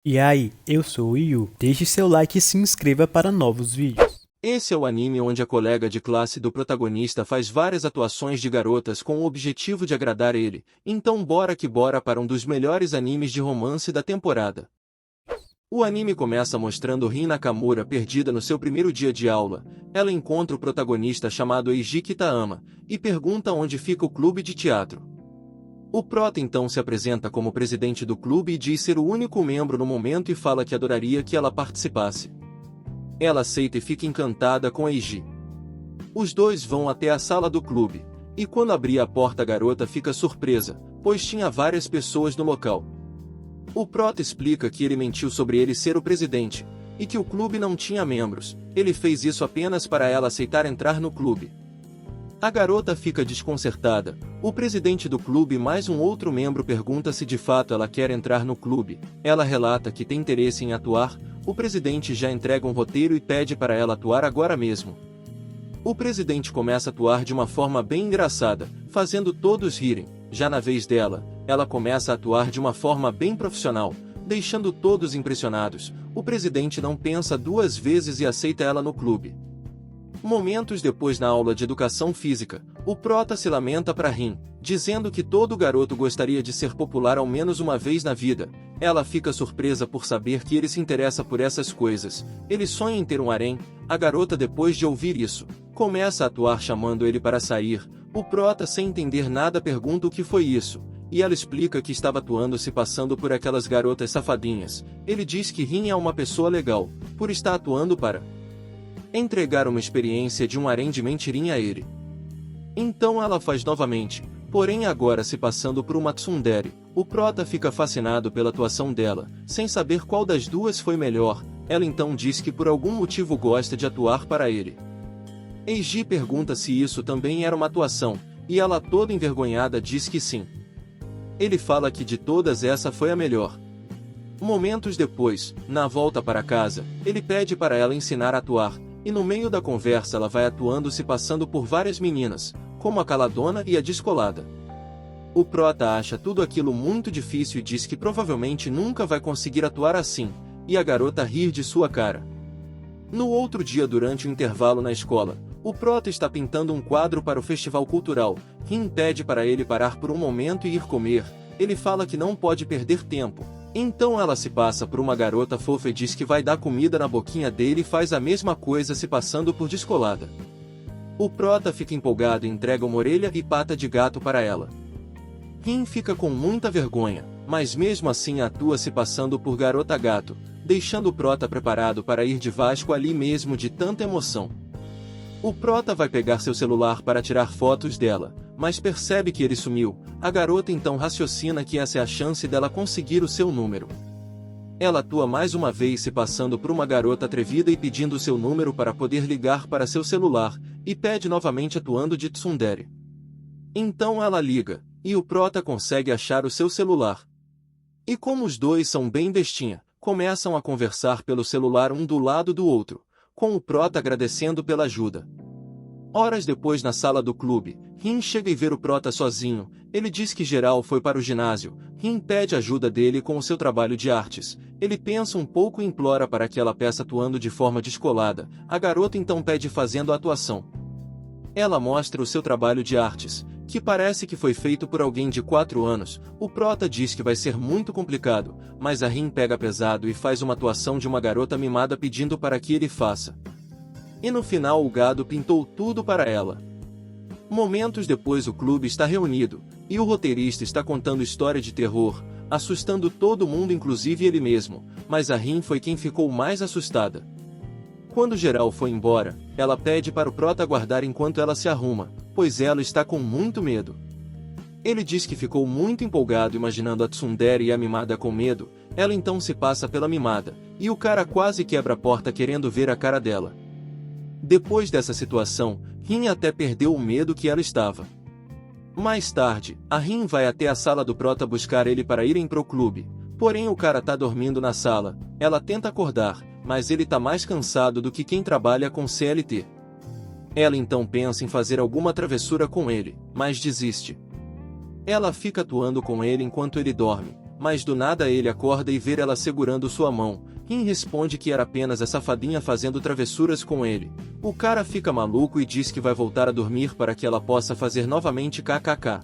E aí, eu sou o Yu. Deixe seu like e se inscreva para novos vídeos. Esse é o anime onde a colega de classe do protagonista faz várias atuações de garotas com o objetivo de agradar ele. Então bora que bora para um dos melhores animes de romance da temporada. O anime começa mostrando Rin Nakamura perdida no seu primeiro dia de aula. Ela encontra o protagonista chamado Eiji Kitayama e pergunta onde fica o clube de teatro. O prota então se apresenta como presidente do clube e diz ser o único membro no momento e fala que adoraria que ela participasse. Ela aceita e fica encantada com Eiji. Os dois vão até a sala do clube, e quando abrir a porta a garota fica surpresa, pois tinha várias pessoas no local. O prota explica que ele mentiu sobre ele ser o presidente, e que o clube não tinha membros, ele fez isso apenas para ela aceitar entrar no clube. A garota fica desconcertada, o presidente do clube e mais um outro membro pergunta se de fato ela quer entrar no clube, ela relata que tem interesse em atuar, o presidente já entrega um roteiro e pede para ela atuar agora mesmo. O presidente começa a atuar de uma forma bem engraçada, fazendo todos rirem, já na vez dela, ela começa a atuar de uma forma bem profissional, deixando todos impressionados, o presidente não pensa duas vezes e aceita ela no clube. Momentos depois na aula de educação física, o prota se lamenta para Rin, dizendo que todo garoto gostaria de ser popular ao menos uma vez na vida. Ela fica surpresa por saber que ele se interessa por essas coisas, ele sonha em ter um harém. A garota depois de ouvir isso, começa a atuar chamando ele para sair, o prota sem entender nada pergunta o que foi isso, e ela explica que estava atuando se passando por aquelas garotas safadinhas. Ele diz que Rin é uma pessoa legal, por estar atuando para entregar uma experiência de um harém de mentirinha a ele. Então ela faz novamente, porém agora se passando por uma tsundere. O prota fica fascinado pela atuação dela, sem saber qual das duas foi melhor. Ela então diz que por algum motivo gosta de atuar para ele. Eiji pergunta se isso também era uma atuação, e ela toda envergonhada diz que sim. Ele fala que de todas essa foi a melhor. Momentos depois, na volta para casa, ele pede para ela ensinar a atuar, e no meio da conversa ela vai atuando se passando por várias meninas, como a caladona e a descolada. O prota acha tudo aquilo muito difícil e diz que provavelmente nunca vai conseguir atuar assim, e a garota rir de sua cara. No outro dia durante o intervalo na escola, o prota está pintando um quadro para o festival cultural. Rin pede para ele parar por um momento e ir comer, ele fala que não pode perder tempo. Então ela se passa por uma garota fofa e diz que vai dar comida na boquinha dele e faz a mesma coisa se passando por descolada. O prota fica empolgado e entrega uma orelha e pata de gato para ela. Rin fica com muita vergonha, mas mesmo assim atua se passando por garota gato, deixando o prota preparado para ir de Vasco ali mesmo de tanta emoção. O prota vai pegar seu celular para tirar fotos dela, mas percebe que ele sumiu. A garota então raciocina que essa é a chance dela conseguir o seu número. Ela atua mais uma vez se passando por uma garota atrevida e pedindo seu número para poder ligar para seu celular, e pede novamente atuando de tsundere. Então ela liga, e o prota consegue achar o seu celular. E como os dois são bem bestinha, começam a conversar pelo celular um do lado do outro, com o prota agradecendo pela ajuda. Horas depois na sala do clube, Rin chega e vê o prota sozinho, ele diz que geral foi para o ginásio. Rin pede ajuda dele com o seu trabalho de artes, ele pensa um pouco e implora para que ela peça atuando de forma descolada, a garota então pede fazendo a atuação. Ela mostra o seu trabalho de artes, que parece que foi feito por alguém de 4 anos, o prota diz que vai ser muito complicado, mas a Rin pega pesado e faz uma atuação de uma garota mimada pedindo para que ele faça. E no final o gado pintou tudo para ela. Momentos depois o clube está reunido, e o roteirista está contando história de terror, assustando todo mundo inclusive ele mesmo, mas a Rin foi quem ficou mais assustada. Quando geral foi embora, ela pede para o prota aguardar enquanto ela se arruma, pois ela está com muito medo. Ele diz que ficou muito empolgado imaginando a tsundere e a mimada com medo, ela então se passa pela mimada, e o cara quase quebra a porta querendo ver a cara dela. Depois dessa situação, Rin até perdeu o medo que ela estava. Mais tarde, a Rin vai até a sala do prota buscar ele para irem pro clube, porém o cara tá dormindo na sala, ela tenta acordar, mas ele tá mais cansado do que quem trabalha com CLT. Ela então pensa em fazer alguma travessura com ele, mas desiste. Ela fica atuando com ele enquanto ele dorme, mas do nada ele acorda e vê ela segurando sua mão. Rin responde que era apenas a safadinha fazendo travessuras com ele. O cara fica maluco e diz que vai voltar a dormir para que ela possa fazer novamente kkk.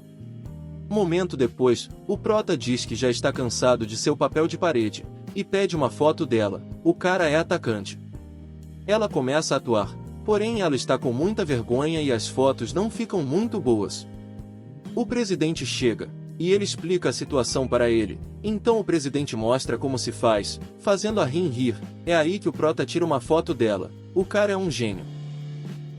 Momento depois, o prota diz que já está cansado de seu papel de parede, e pede uma foto dela. O cara é atacante. Ela começa a atuar, porém ela está com muita vergonha e as fotos não ficam muito boas. O presidente chega, e ele explica a situação para ele. Então o presidente mostra como se faz, fazendo a Rin rir. É aí que o prota tira uma foto dela. O cara é um gênio.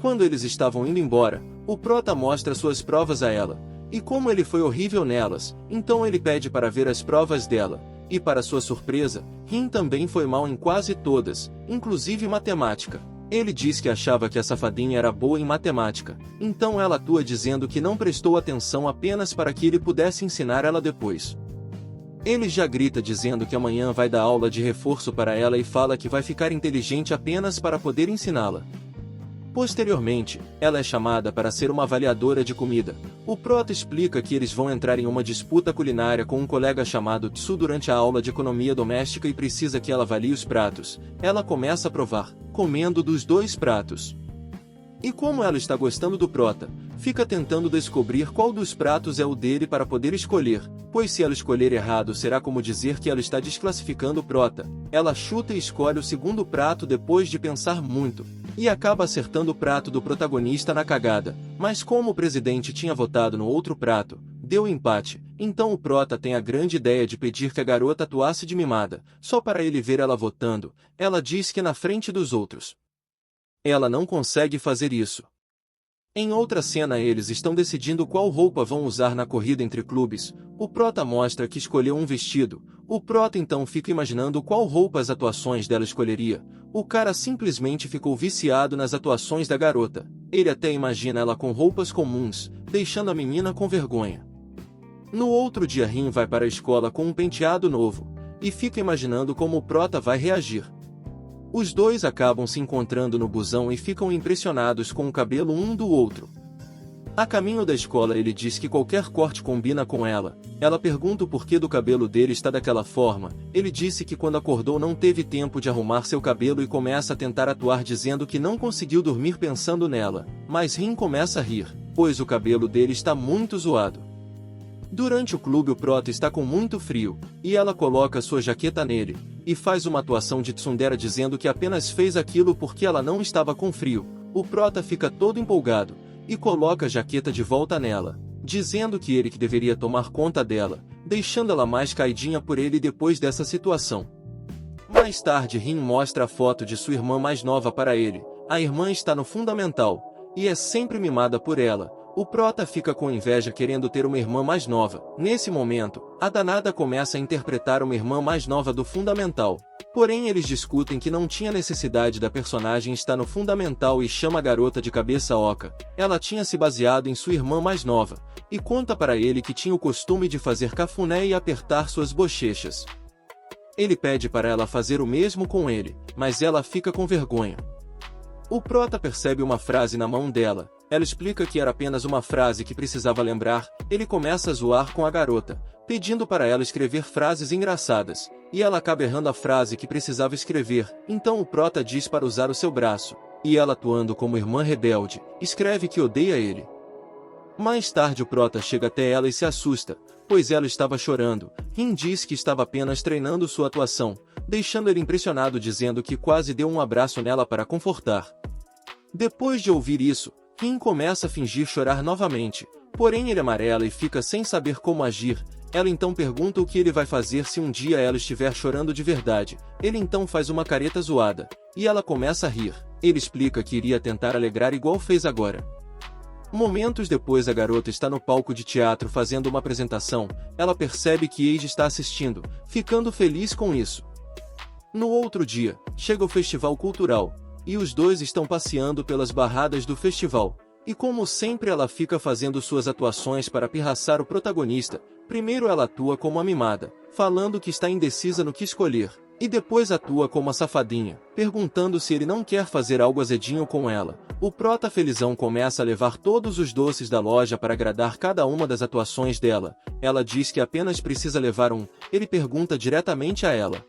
Quando eles estavam indo embora, o prota mostra suas provas a ela. E como ele foi horrível nelas, então ele pede para ver as provas dela. E para sua surpresa, Rin também foi mal em quase todas, inclusive matemática. Ele diz que achava que a safadinha era boa em matemática, então ela atua dizendo que não prestou atenção apenas para que ele pudesse ensinar ela depois. Ele já grita dizendo que amanhã vai dar aula de reforço para ela e fala que vai ficar inteligente apenas para poder ensiná-la. Posteriormente, ela é chamada para ser uma avaliadora de comida. O prota explica que eles vão entrar em uma disputa culinária com um colega chamado Tsu durante a aula de economia doméstica e precisa que ela avalie os pratos. Ela começa a provar, comendo dos 2 pratos. E como ela está gostando do prota, fica tentando descobrir qual dos pratos é o dele para poder escolher, pois se ela escolher errado será como dizer que ela está desclassificando o prota. Ela chuta e escolhe o segundo prato depois de pensar muito, e acaba acertando o prato do protagonista na cagada, mas como o presidente tinha votado no outro prato, deu empate, então o prota tem a grande ideia de pedir que a garota atuasse de mimada, só para ele ver ela votando. Ela diz que na frente dos outros ela não consegue fazer isso. Em outra cena eles estão decidindo qual roupa vão usar na corrida entre clubes. O prota mostra que escolheu um vestido. O prota então fica imaginando qual roupa as atuações dela escolheria. O cara simplesmente ficou viciado nas atuações da garota. Ele até imagina ela com roupas comuns, deixando a menina com vergonha. No outro dia Rin vai para a escola com um penteado novo, e fica imaginando como o prota vai reagir. Os dois acabam se encontrando no busão e ficam impressionados com o cabelo um do outro. A caminho da escola ele diz que qualquer corte combina com ela. Ela pergunta o porquê do cabelo dele está daquela forma. Ele disse que quando acordou não teve tempo de arrumar seu cabelo e começa a tentar atuar dizendo que não conseguiu dormir pensando nela. Mas Rin começa a rir, pois o cabelo dele está muito zoado. Durante o clube o prota está com muito frio, e ela coloca sua jaqueta nele, e faz uma atuação de tsundere dizendo que apenas fez aquilo porque ela não estava com frio. O prota fica todo empolgado, e coloca a jaqueta de volta nela, dizendo que ele que deveria tomar conta dela, deixando ela mais caidinha por ele depois dessa situação. Mais tarde Rin mostra a foto de sua irmã mais nova para ele. A irmã está no fundamental, e é sempre mimada por ela. O prota fica com inveja querendo ter uma irmã mais nova. Nesse momento, a danada começa a interpretar uma irmã mais nova do fundamental. Porém eles discutem que não tinha necessidade da personagem estar no fundamental e chama a garota de cabeça oca. Ela tinha se baseado em sua irmã mais nova, e conta para ele que tinha o costume de fazer cafuné e apertar suas bochechas. Ele pede para ela fazer o mesmo com ele, mas ela fica com vergonha. O prota percebe uma frase na mão dela. Ela explica que era apenas uma frase que precisava lembrar. Ele começa a zoar com a garota, pedindo para ela escrever frases engraçadas, e ela acaba errando a frase que precisava escrever. Então o prota diz para usar o seu braço, e ela, atuando como irmã rebelde, escreve que odeia ele. Mais tarde o prota chega até ela e se assusta, pois ela estava chorando. Rin diz que estava apenas treinando sua atuação, deixando ele impressionado dizendo que quase deu um abraço nela para confortar. Depois de ouvir isso, Rin começa a fingir chorar novamente, porém ele amarela e fica sem saber como agir. Ela então pergunta o que ele vai fazer se um dia ela estiver chorando de verdade. Ele então faz uma careta zoada, e ela começa a rir. Ele explica que iria tentar alegrar igual fez agora. Momentos depois a garota está no palco de teatro fazendo uma apresentação. Ela percebe que Eiji está assistindo, ficando feliz com isso. No outro dia, chega o festival cultural, e os dois estão passeando pelas barradas do festival. E como sempre ela fica fazendo suas atuações para pirraçar o protagonista. Primeiro ela atua como a mimada, falando que está indecisa no que escolher. E depois atua como a safadinha, perguntando se ele não quer fazer algo azedinho com ela. O prota felizão começa a levar todos os doces da loja para agradar cada uma das atuações dela. Ela diz que apenas precisa levar um. Ele pergunta diretamente a ela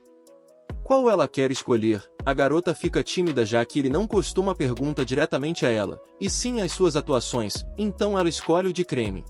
qual ela quer escolher. A garota fica tímida já que ele não costuma perguntar diretamente a ela, e sim as suas atuações, então ela escolhe o de creme.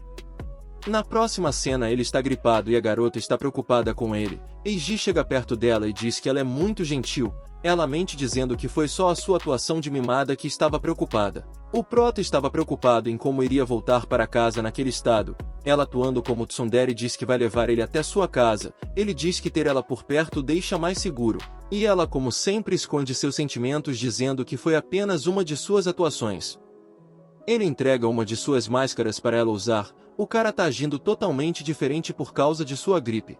Na próxima cena ele está gripado e a garota está preocupada com ele. Eiji chega perto dela e diz que ela é muito gentil. Ela mente dizendo que foi só a sua atuação de mimada que estava preocupada. O prota estava preocupado em como iria voltar para casa naquele estado. Ela atuando como tsundere diz que vai levar ele até sua casa. Ele diz que ter ela por perto deixa mais seguro. E ela como sempre esconde seus sentimentos dizendo que foi apenas uma de suas atuações. Ele entrega uma de suas máscaras para ela usar. O cara tá agindo totalmente diferente por causa de sua gripe.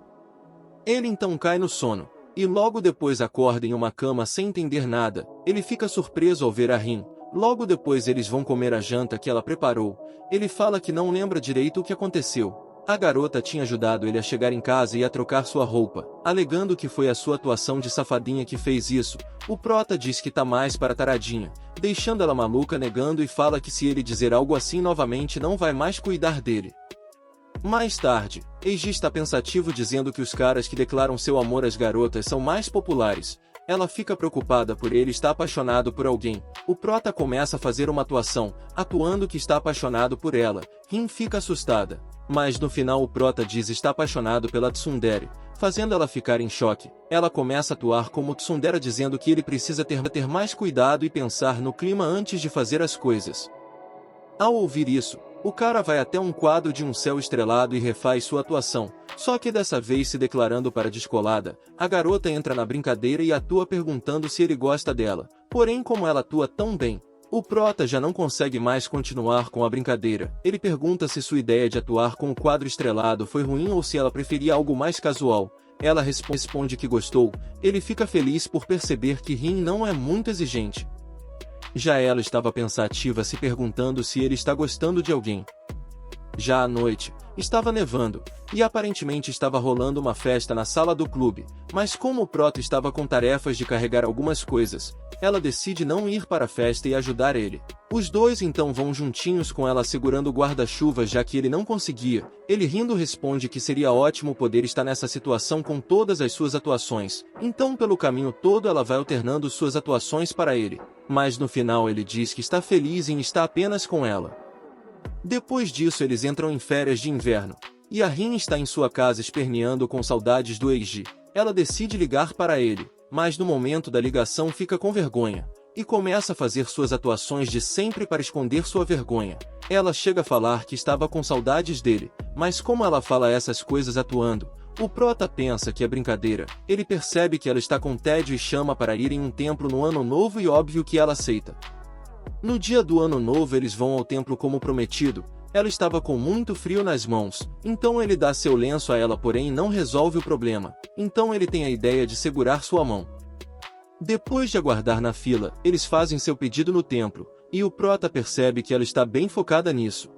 Ele então cai no sono, e logo depois acorda em uma cama sem entender nada. Ele fica surpreso ao ver a Rin. Logo depois eles vão comer a janta que ela preparou. Ele fala que não lembra direito o que aconteceu. A garota tinha ajudado ele a chegar em casa e a trocar sua roupa, alegando que foi a sua atuação de safadinha que fez isso. O prota diz que tá mais para taradinha, deixando ela maluca negando e fala que se ele dizer algo assim novamente não vai mais cuidar dele. Mais tarde, Eiji está pensativo dizendo que os caras que declaram seu amor às garotas são mais populares. Ela fica preocupada por ele estar apaixonado por alguém. O prota começa a fazer uma atuação, atuando que está apaixonado por ela. Rin fica assustada. Mas no final o prota diz estar apaixonado pela tsundere, fazendo ela ficar em choque. Ela começa a atuar como tsundere dizendo que ele precisa ter mais cuidado e pensar no clima antes de fazer as coisas. Ao ouvir isso, o cara vai até um quadro de um céu estrelado e refaz sua atuação, só que dessa vez se declarando para descolada. A garota entra na brincadeira e atua perguntando se ele gosta dela, porém como ela atua tão bem, o prota já não consegue mais continuar com a brincadeira. Ele pergunta se sua ideia de atuar com o quadro estrelado foi ruim ou se ela preferia algo mais casual. Ela responde que gostou. Ele fica feliz por perceber que Rin não é muito exigente. Já ela estava pensativa se perguntando se ele está gostando de alguém. Já à noite, estava nevando, e aparentemente estava rolando uma festa na sala do clube, mas como o prota estava com tarefas de carregar algumas coisas, ela decide não ir para a festa e ajudar ele. Os dois então vão juntinhos com ela segurando o guarda-chuva já que ele não conseguia. Ele rindo responde que seria ótimo poder estar nessa situação com todas as suas atuações, então pelo caminho todo ela vai alternando suas atuações para ele. Mas no final ele diz que está feliz em estar apenas com ela. Depois disso eles entram em férias de inverno, e a Rin está em sua casa esperneando com saudades do Eiji. Ela decide ligar para ele, mas no momento da ligação fica com vergonha, e começa a fazer suas atuações de sempre para esconder sua vergonha. Ela chega a falar que estava com saudades dele, mas como ela fala essas coisas atuando, o prota pensa que é brincadeira. Ele percebe que ela está com tédio e chama para ir em um templo no ano novo e óbvio que ela aceita. No dia do ano novo eles vão ao templo como prometido. Ela estava com muito frio nas mãos, então ele dá seu lenço a ela porém não resolve o problema. Então ele tem a ideia de segurar sua mão. Depois de aguardar na fila, eles fazem seu pedido no templo, e o prota percebe que ela está bem focada nisso.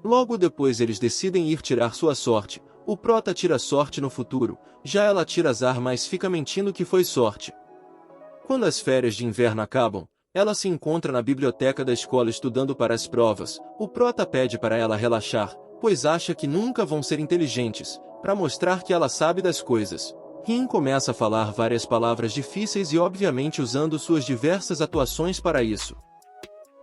Logo depois eles decidem ir tirar sua sorte. O prota tira sorte no futuro, já ela tira azar mas fica mentindo que foi sorte. Quando as férias de inverno acabam, ela se encontra na biblioteca da escola estudando para as provas. O prota pede para ela relaxar, pois acha que nunca vão ser inteligentes, para mostrar que ela sabe das coisas. Rin começa a falar várias palavras difíceis e obviamente usando suas diversas atuações para isso.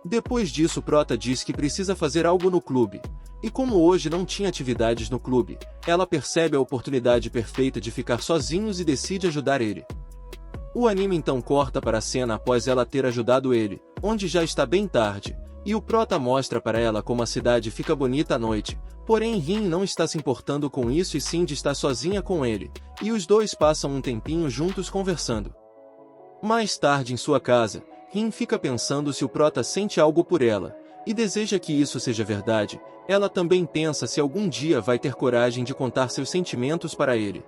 Depois disso o prota diz que precisa fazer algo no clube. E como hoje não tinha atividades no clube, ela percebe a oportunidade perfeita de ficar sozinhos e decide ajudar ele. O anime então corta para a cena após ela ter ajudado ele, onde já está bem tarde, e o prota mostra para ela como a cidade fica bonita à noite, porém Rin não está se importando com isso e sim de estar sozinha com ele, e os dois passam um tempinho juntos conversando. Mais tarde em sua casa, Rin fica pensando se o prota sente algo por ela, e deseja que isso seja verdade. Ela também pensa se algum dia vai ter coragem de contar seus sentimentos para ele.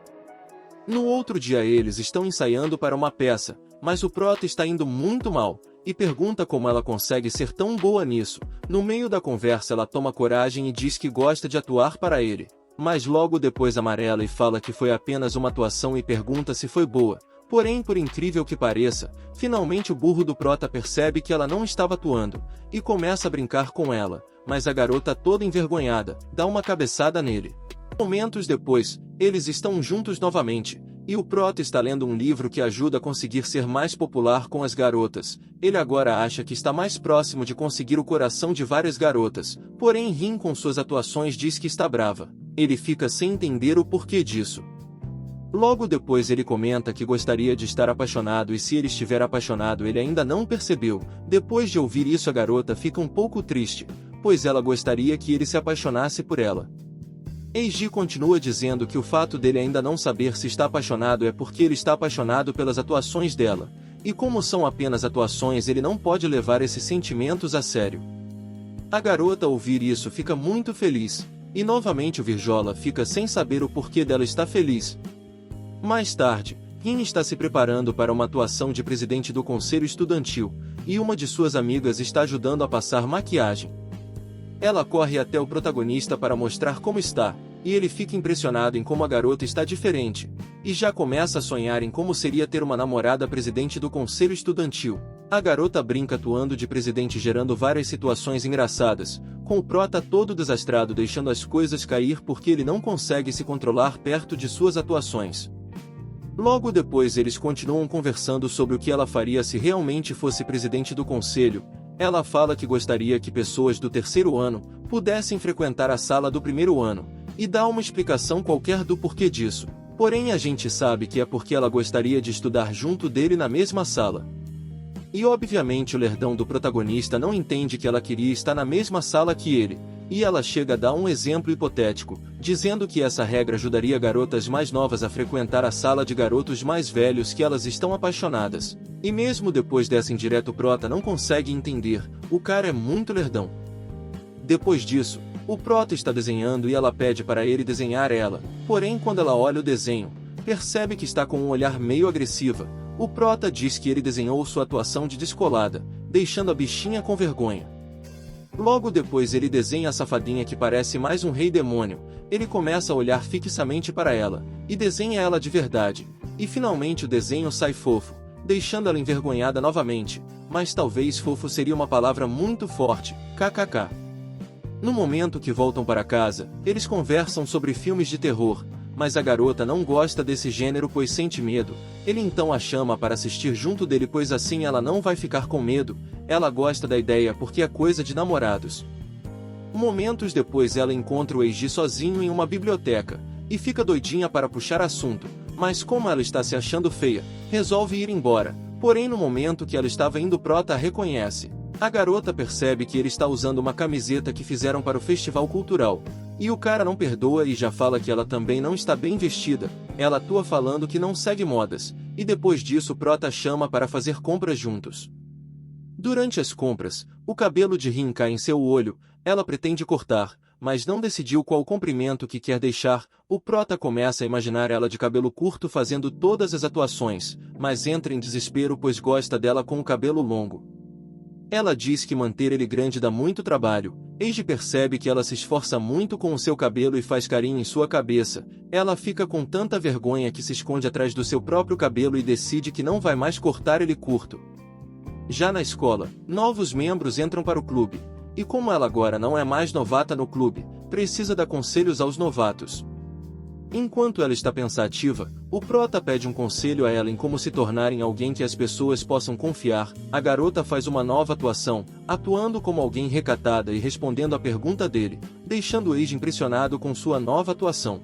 No outro dia eles estão ensaiando para uma peça, mas o prota está indo muito mal, e pergunta como ela consegue ser tão boa nisso. No meio da conversa ela toma coragem e diz que gosta de atuar para ele, mas logo depois amarela e fala que foi apenas uma atuação e pergunta se foi boa. Porém, por incrível que pareça, finalmente o burro do prota percebe que ela não estava atuando, e começa a brincar com ela, mas a garota toda envergonhada, dá uma cabeçada nele. Momentos depois, eles estão juntos novamente, e o prota está lendo um livro que ajuda a conseguir ser mais popular com as garotas. Ele agora acha que está mais próximo de conseguir o coração de várias garotas, porém Rin com suas atuações diz que está brava. Ele fica sem entender o porquê disso. Logo depois ele comenta que gostaria de estar apaixonado e se ele estiver apaixonado ele ainda não percebeu. Depois de ouvir isso a garota fica um pouco triste, pois ela gostaria que ele se apaixonasse por ela. Eiji continua dizendo que o fato dele ainda não saber se está apaixonado é porque ele está apaixonado pelas atuações dela, e como são apenas atuações ele não pode levar esses sentimentos a sério. A garota ao ouvir isso fica muito feliz, e novamente o Virjola fica sem saber o porquê dela estar feliz. Mais tarde, Rin está se preparando para uma atuação de presidente do conselho estudantil, e uma de suas amigas está ajudando a passar maquiagem. Ela corre até o protagonista para mostrar como está, e ele fica impressionado em como a garota está diferente, e já começa a sonhar em como seria ter uma namorada presidente do conselho estudantil. A garota brinca atuando de presidente gerando várias situações engraçadas, com o prota todo desastrado deixando as coisas cair porque ele não consegue se controlar perto de suas atuações. Logo depois eles continuam conversando sobre o que ela faria se realmente fosse presidente do conselho. Ela fala que gostaria que pessoas do terceiro ano pudessem frequentar a sala do primeiro ano, e dá uma explicação qualquer do porquê disso. Porém a gente sabe que é porque ela gostaria de estudar junto dele na mesma sala. E obviamente o lerdão do protagonista não entende que ela queria estar na mesma sala que ele, e ela chega a dar um exemplo hipotético, dizendo que essa regra ajudaria garotas mais novas a frequentar a sala de garotos mais velhos que elas estão apaixonadas. E mesmo depois dessa indireta o prota não consegue entender, o cara é muito lerdão. Depois disso, o prota está desenhando e ela pede para ele desenhar ela, porém quando ela olha o desenho, percebe que está com um olhar meio agressiva. O prota diz que ele desenhou sua atuação de descolada, deixando a bichinha com vergonha. Logo depois ele desenha a safadinha que parece mais um rei demônio, ele começa a olhar fixamente para ela, e desenha ela de verdade, e finalmente o desenho sai fofo, deixando ela envergonhada novamente, mas talvez fofo seria uma palavra muito forte, kkk. No momento que voltam para casa, eles conversam sobre filmes de terror, mas a garota não gosta desse gênero pois sente medo. Ele então a chama para assistir junto dele pois assim ela não vai ficar com medo. Ela gosta da ideia porque é coisa de namorados. Momentos depois ela encontra o Eiji sozinho em uma biblioteca, e fica doidinha para puxar assunto, mas como ela está se achando feia, resolve ir embora. Porém no momento que ela estava indo o prota a reconhece. A garota percebe que ele está usando uma camiseta que fizeram para o festival cultural, e o cara não perdoa e já fala que ela também não está bem vestida. Ela atua falando que não segue modas, e depois disso o prota chama para fazer compras juntos. Durante as compras, o cabelo de Rin cai em seu olho, ela pretende cortar, mas não decidiu qual comprimento que quer deixar. O prota começa a imaginar ela de cabelo curto fazendo todas as atuações, mas entra em desespero pois gosta dela com o cabelo longo. Ela diz que manter ele grande dá muito trabalho. Eiji percebe que ela se esforça muito com o seu cabelo e faz carinho em sua cabeça. Ela fica com tanta vergonha que se esconde atrás do seu próprio cabelo e decide que não vai mais cortar ele curto. Já na escola, novos membros entram para o clube, e como ela agora não é mais novata no clube, precisa dar conselhos aos novatos. Enquanto ela está pensativa, o prota pede um conselho a ela em como se tornar em alguém que as pessoas possam confiar. A garota faz uma nova atuação, atuando como alguém recatada e respondendo à pergunta dele, deixando o Eiji impressionado com sua nova atuação.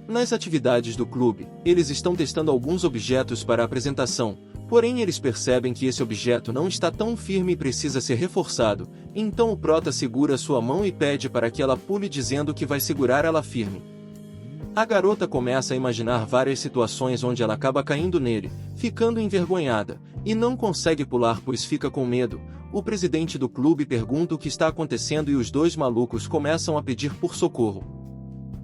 Nas atividades do clube, eles estão testando alguns objetos para a apresentação, porém eles percebem que esse objeto não está tão firme e precisa ser reforçado, então o prota segura sua mão e pede para que ela pule dizendo que vai segurar ela firme. A garota começa a imaginar várias situações onde ela acaba caindo nele, ficando envergonhada, e não consegue pular pois fica com medo. O presidente do clube pergunta o que está acontecendo e os dois malucos começam a pedir por socorro.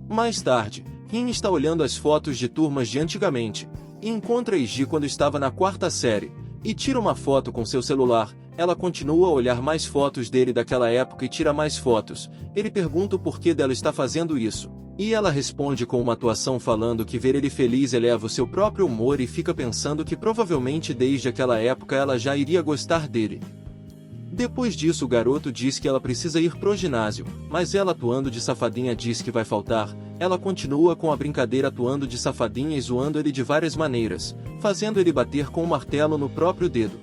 Mais tarde, Rin está olhando as fotos de turmas de antigamente, e encontra Eiji quando estava na 4ª série, e tira uma foto com seu celular. Ela continua a olhar mais fotos dele daquela época e tira mais fotos. Ele pergunta o porquê dela está fazendo isso. E ela responde com uma atuação falando que ver ele feliz eleva o seu próprio humor e fica pensando que provavelmente desde aquela época ela já iria gostar dele. Depois disso o garoto diz que ela precisa ir pro ginásio, mas ela atuando de safadinha diz que vai faltar. Ela continua com a brincadeira atuando de safadinha e zoando ele de várias maneiras, fazendo ele bater com o martelo no próprio dedo.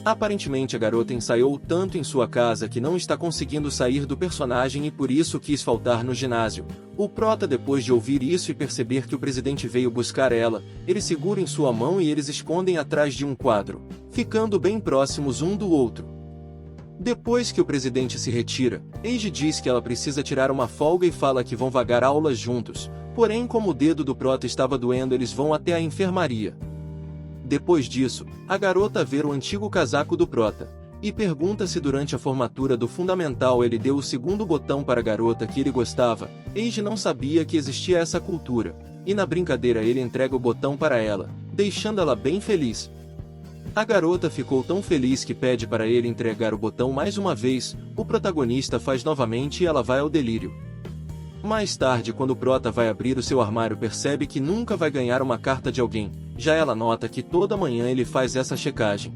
Aparentemente a garota ensaiou tanto em sua casa que não está conseguindo sair do personagem e por isso quis faltar no ginásio. O prota, depois de ouvir isso e perceber que o presidente veio buscar ela, ele segura em sua mão e eles escondem atrás de um quadro, ficando bem próximos um do outro. Depois que o presidente se retira, Eiji diz que ela precisa tirar uma folga e fala que vão vagar aulas juntos, porém como o dedo do prota estava doendo eles vão até a enfermaria. Depois disso, a garota vê o antigo casaco do prota, e pergunta se durante a formatura do fundamental ele deu o segundo botão para a garota que ele gostava. Eiji não sabia que existia essa cultura, e na brincadeira ele entrega o botão para ela, deixando ela bem feliz. A garota ficou tão feliz que pede para ele entregar o botão mais uma vez, o protagonista faz novamente e ela vai ao delírio. Mais tarde, quando o prota vai abrir o seu armário, percebe que nunca vai ganhar uma carta de alguém, já ela nota que toda manhã ele faz essa checagem.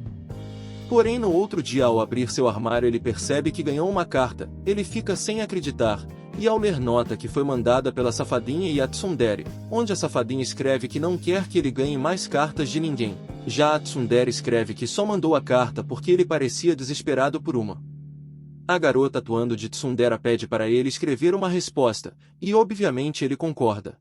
Porém no outro dia ao abrir seu armário ele percebe que ganhou uma carta, ele fica sem acreditar, e ao ler nota que foi mandada pela safadinha e a tsundere, onde a safadinha escreve que não quer que ele ganhe mais cartas de ninguém, já a tsundere escreve que só mandou a carta porque ele parecia desesperado por uma. A garota atuando de tsundere pede para ele escrever uma resposta, e obviamente ele concorda.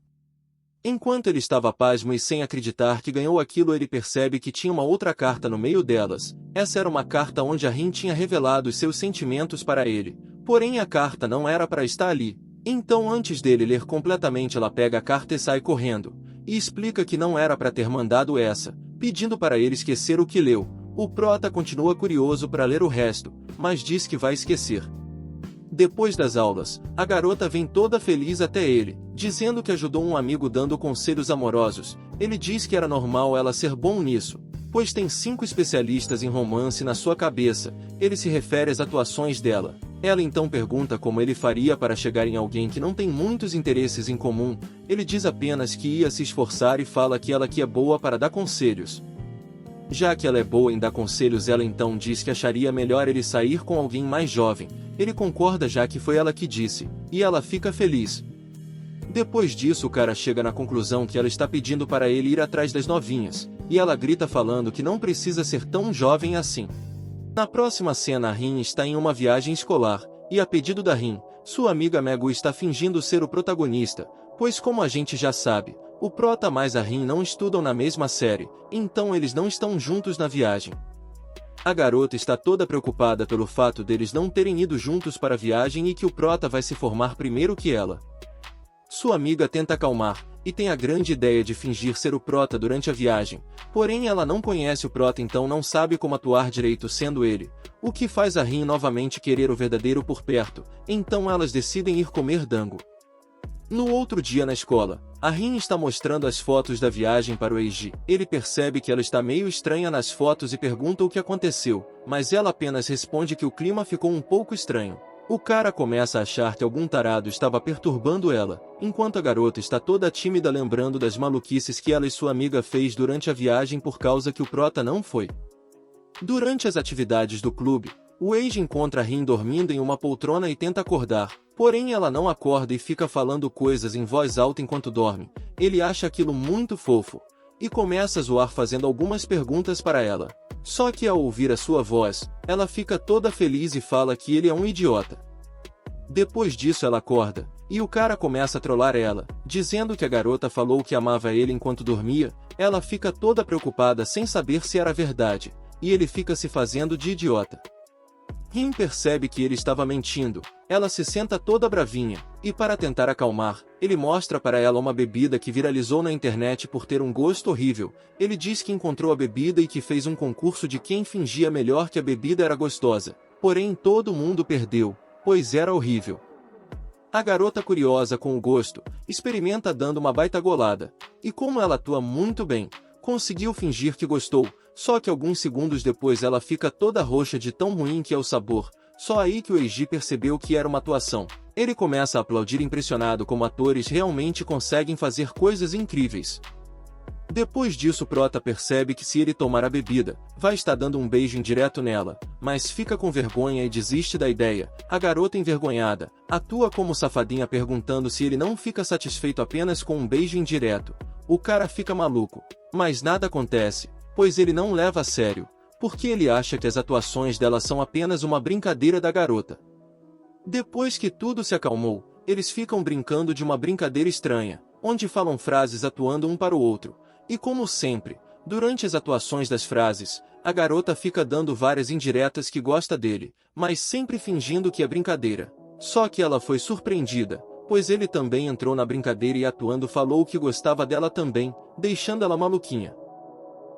Enquanto ele estava pasmo e sem acreditar que ganhou aquilo, ele percebe que tinha uma outra carta no meio delas. Essa era uma carta onde a Rin tinha revelado os seus sentimentos para ele, porém a carta não era para estar ali. Então antes dele ler completamente ela pega a carta e sai correndo, e explica que não era para ter mandado essa, pedindo para ele esquecer o que leu. O prota continua curioso para ler o resto, mas diz que vai esquecer. Depois das aulas, a garota vem toda feliz até ele, dizendo que ajudou um amigo dando conselhos amorosos. Ele diz que era normal ela ser bom nisso, pois tem 5 especialistas em romance na sua cabeça. Ele se refere às atuações dela. Ela então pergunta como ele faria para chegar em alguém que não tem muitos interesses em comum. Ele diz apenas que ia se esforçar e fala que ela que é boa para dar conselhos. Já que ela é boa em dar conselhos, ela então diz que acharia melhor ele sair com alguém mais jovem. Ele concorda já que foi ela que disse, e ela fica feliz. Depois disso o cara chega na conclusão que ela está pedindo para ele ir atrás das novinhas, e ela grita falando que não precisa ser tão jovem assim. Na próxima cena a Rin está em uma viagem escolar, e a pedido da Rin, sua amiga Megu está fingindo ser o protagonista, pois como a gente já sabe, o prota mais a Rin não estudam na mesma série, então eles não estão juntos na viagem. A garota está toda preocupada pelo fato deles não terem ido juntos para a viagem e que o prota vai se formar primeiro que ela. Sua amiga tenta acalmar, e tem a grande ideia de fingir ser o prota durante a viagem, porém ela não conhece o prota então não sabe como atuar direito sendo ele, o que faz a Rin novamente querer o verdadeiro por perto, então elas decidem ir comer dango. No outro dia na escola, a Rin está mostrando as fotos da viagem para o Eiji. Ele percebe que ela está meio estranha nas fotos e pergunta o que aconteceu, mas ela apenas responde que o clima ficou um pouco estranho. O cara começa a achar que algum tarado estava perturbando ela, enquanto a garota está toda tímida lembrando das maluquices que ela e sua amiga fez durante a viagem por causa que o prota não foi. Durante as atividades do clube, o Eiji encontra a Rin dormindo em uma poltrona e tenta acordar, porém ela não acorda e fica falando coisas em voz alta enquanto dorme. Ele acha aquilo muito fofo, e começa a zoar fazendo algumas perguntas para ela. Só que ao ouvir a sua voz, ela fica toda feliz e fala que ele é um idiota. Depois disso ela acorda, e o cara começa a trollar ela, dizendo que a garota falou que amava ele enquanto dormia. Ela fica toda preocupada sem saber se era verdade, e ele fica se fazendo de idiota. Rin percebe que ele estava mentindo, ela se senta toda bravinha, e para tentar acalmar, ele mostra para ela uma bebida que viralizou na internet por ter um gosto horrível. Ele diz que encontrou a bebida e que fez um concurso de quem fingia melhor que a bebida era gostosa, porém todo mundo perdeu, pois era horrível. A garota curiosa com o gosto, experimenta dando uma baita golada, e como ela atua muito bem, conseguiu fingir que gostou. Só que alguns segundos depois ela fica toda roxa de tão ruim que é o sabor. Só aí que o Eiji percebeu que era uma atuação. Ele começa a aplaudir impressionado como atores realmente conseguem fazer coisas incríveis. Depois disso, Prota percebe que se ele tomar a bebida, vai estar dando um beijo indireto nela, mas fica com vergonha e desiste da ideia. A garota envergonhada atua como safadinha perguntando se ele não fica satisfeito apenas com um beijo indireto. O cara fica maluco, mas nada acontece, pois ele não leva a sério, porque ele acha que as atuações dela são apenas uma brincadeira da garota. Depois que tudo se acalmou, eles ficam brincando de uma brincadeira estranha, onde falam frases atuando um para o outro. E como sempre, durante as atuações das frases, a garota fica dando várias indiretas que gosta dele, mas sempre fingindo que é brincadeira. Só que ela foi surpreendida, pois ele também entrou na brincadeira e atuando falou que gostava dela também, deixando ela maluquinha.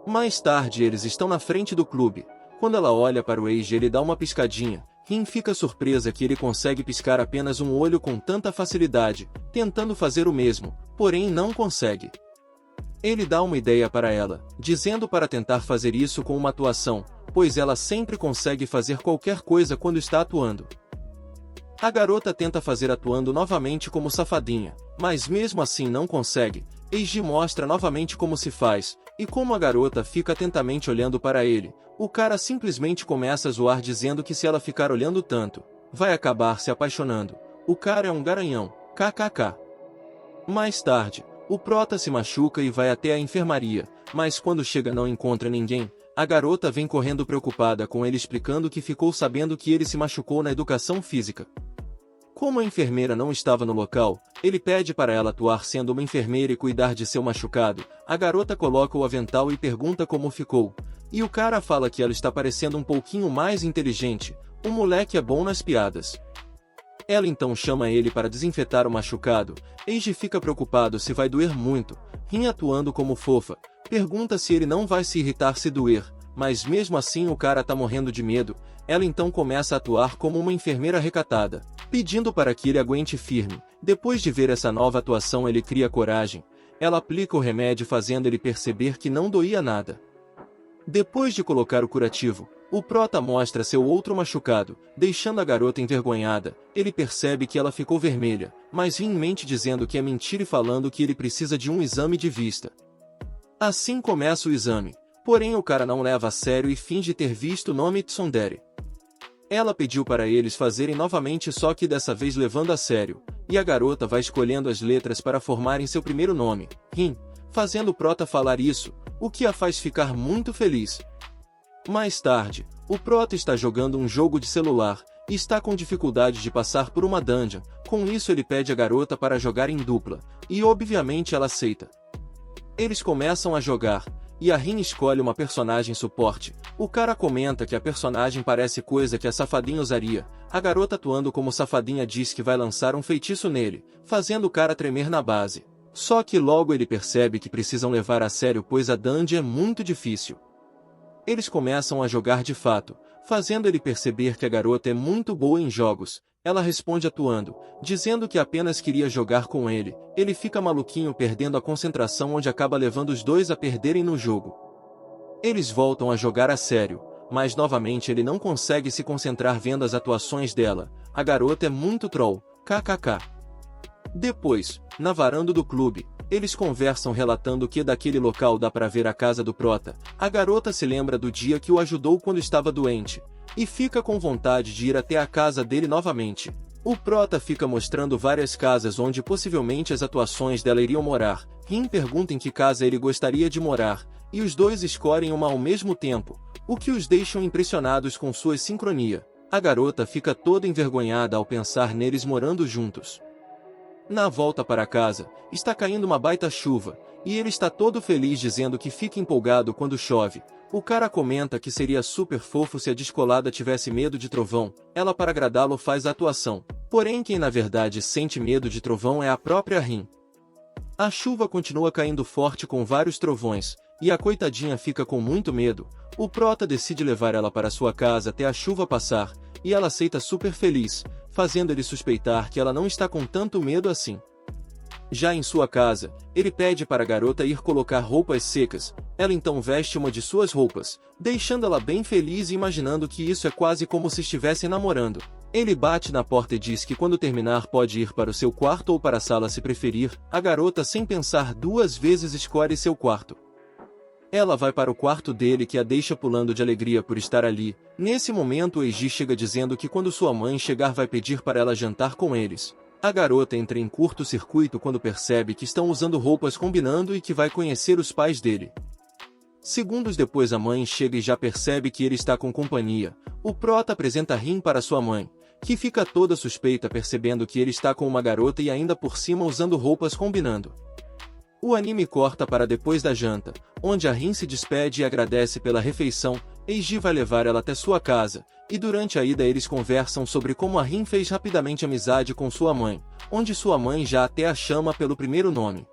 Mais tarde eles estão na frente do clube. Quando ela olha para o ex, ele dá uma piscadinha. Rin fica surpresa que ele consegue piscar apenas um olho com tanta facilidade, tentando fazer o mesmo, porém não consegue. Ele dá uma ideia para ela, dizendo para tentar fazer isso com uma atuação, pois ela sempre consegue fazer qualquer coisa quando está atuando. A garota tenta fazer atuando novamente como safadinha, mas mesmo assim não consegue. Eiji mostra novamente como se faz, e como a garota fica atentamente olhando para ele, o cara simplesmente começa a zoar dizendo que se ela ficar olhando tanto, vai acabar se apaixonando. O cara é um garanhão, kkk. Mais tarde, o Prota se machuca e vai até a enfermaria, mas quando chega não encontra ninguém. A garota vem correndo preocupada com ele explicando que ficou sabendo que ele se machucou na educação física. Como a enfermeira não estava no local, ele pede para ela atuar sendo uma enfermeira e cuidar de seu machucado. A garota coloca o avental e pergunta como ficou. E o cara fala que ela está parecendo um pouquinho mais inteligente, o moleque é bom nas piadas. Ela então chama ele para desinfetar o machucado. Eiji fica preocupado se vai doer muito. Rin atuando como fofa, pergunta se ele não vai se irritar se doer, mas mesmo assim o cara tá morrendo de medo. Ela então começa a atuar como uma enfermeira recatada, pedindo para que ele aguente firme. Depois de ver essa nova atuação ele cria coragem. Ela aplica o remédio fazendo ele perceber que não doía nada. Depois de colocar o curativo, o Prota mostra seu outro machucado, deixando a garota envergonhada. Ele percebe que ela ficou vermelha, mas Rin mente dizendo que é mentira e falando que ele precisa de um exame de vista. Assim começa o exame, porém o cara não leva a sério e finge ter visto o nome Tsundere. Ela pediu para eles fazerem novamente, só que dessa vez levando a sério, e a garota vai escolhendo as letras para formarem seu primeiro nome, Rin, fazendo o Prota falar isso, o que a faz ficar muito feliz. Mais tarde, o Prota está jogando um jogo de celular, e está com dificuldade de passar por uma dungeon. Com isso ele pede a garota para jogar em dupla, e obviamente ela aceita. Eles começam a jogar, e a Rin escolhe uma personagem suporte. O cara comenta que a personagem parece coisa que a safadinha usaria. A garota atuando como safadinha diz que vai lançar um feitiço nele, fazendo o cara tremer na base. Só que logo ele percebe que precisam levar a sério pois a dungeon é muito difícil. Eles começam a jogar de fato, fazendo ele perceber que a garota é muito boa em jogos. Ela responde atuando, dizendo que apenas queria jogar com ele. Ele fica maluquinho perdendo a concentração onde acaba levando os dois a perderem no jogo. Eles voltam a jogar a sério, mas novamente ele não consegue se concentrar vendo as atuações dela. A garota é muito troll, kkk. Depois, na varanda do clube, eles conversam relatando que daquele local dá para ver a casa do Prota. A garota se lembra do dia que o ajudou quando estava doente, e fica com vontade de ir até a casa dele novamente. O Prota fica mostrando várias casas onde possivelmente as atuações dela iriam morar. Rin pergunta em que casa ele gostaria de morar, e os dois escolhem uma ao mesmo tempo, o que os deixam impressionados com sua sincronia. A garota fica toda envergonhada ao pensar neles morando juntos. Na volta para casa, está caindo uma baita chuva, e ele está todo feliz dizendo que fica empolgado quando chove. O cara comenta que seria super fofo se a descolada tivesse medo de trovão. Ela, para agradá-lo, faz a atuação. Porém quem na verdade sente medo de trovão é a própria Rin. A chuva continua caindo forte com vários trovões, e a coitadinha fica com muito medo. O Prota decide levar ela para sua casa até a chuva passar, e ela aceita super feliz, fazendo ele suspeitar que ela não está com tanto medo assim. Já em sua casa, ele pede para a garota ir colocar roupas secas. Ela então veste uma de suas roupas, deixando ela bem feliz e imaginando que isso é quase como se estivessem namorando. Ele bate na porta e diz que quando terminar pode ir para o seu quarto ou para a sala se preferir. A garota, sem pensar duas vezes, escolhe seu quarto. Ela vai para o quarto dele, que a deixa pulando de alegria por estar ali. Nesse momento, Eiji chega dizendo que quando sua mãe chegar vai pedir para ela jantar com eles. A garota entra em curto-circuito quando percebe que estão usando roupas combinando e que vai conhecer os pais dele. Segundos depois, a mãe chega e já percebe que ele está com companhia. O prota apresenta Rin para sua mãe, que fica toda suspeita percebendo que ele está com uma garota e ainda por cima usando roupas combinando. O anime corta para depois da janta, onde a Rin se despede e agradece pela refeição. Eiji vai levar ela até sua casa, e durante a ida eles conversam sobre como a Rin fez rapidamente amizade com sua mãe, onde sua mãe já até a chama pelo primeiro nome.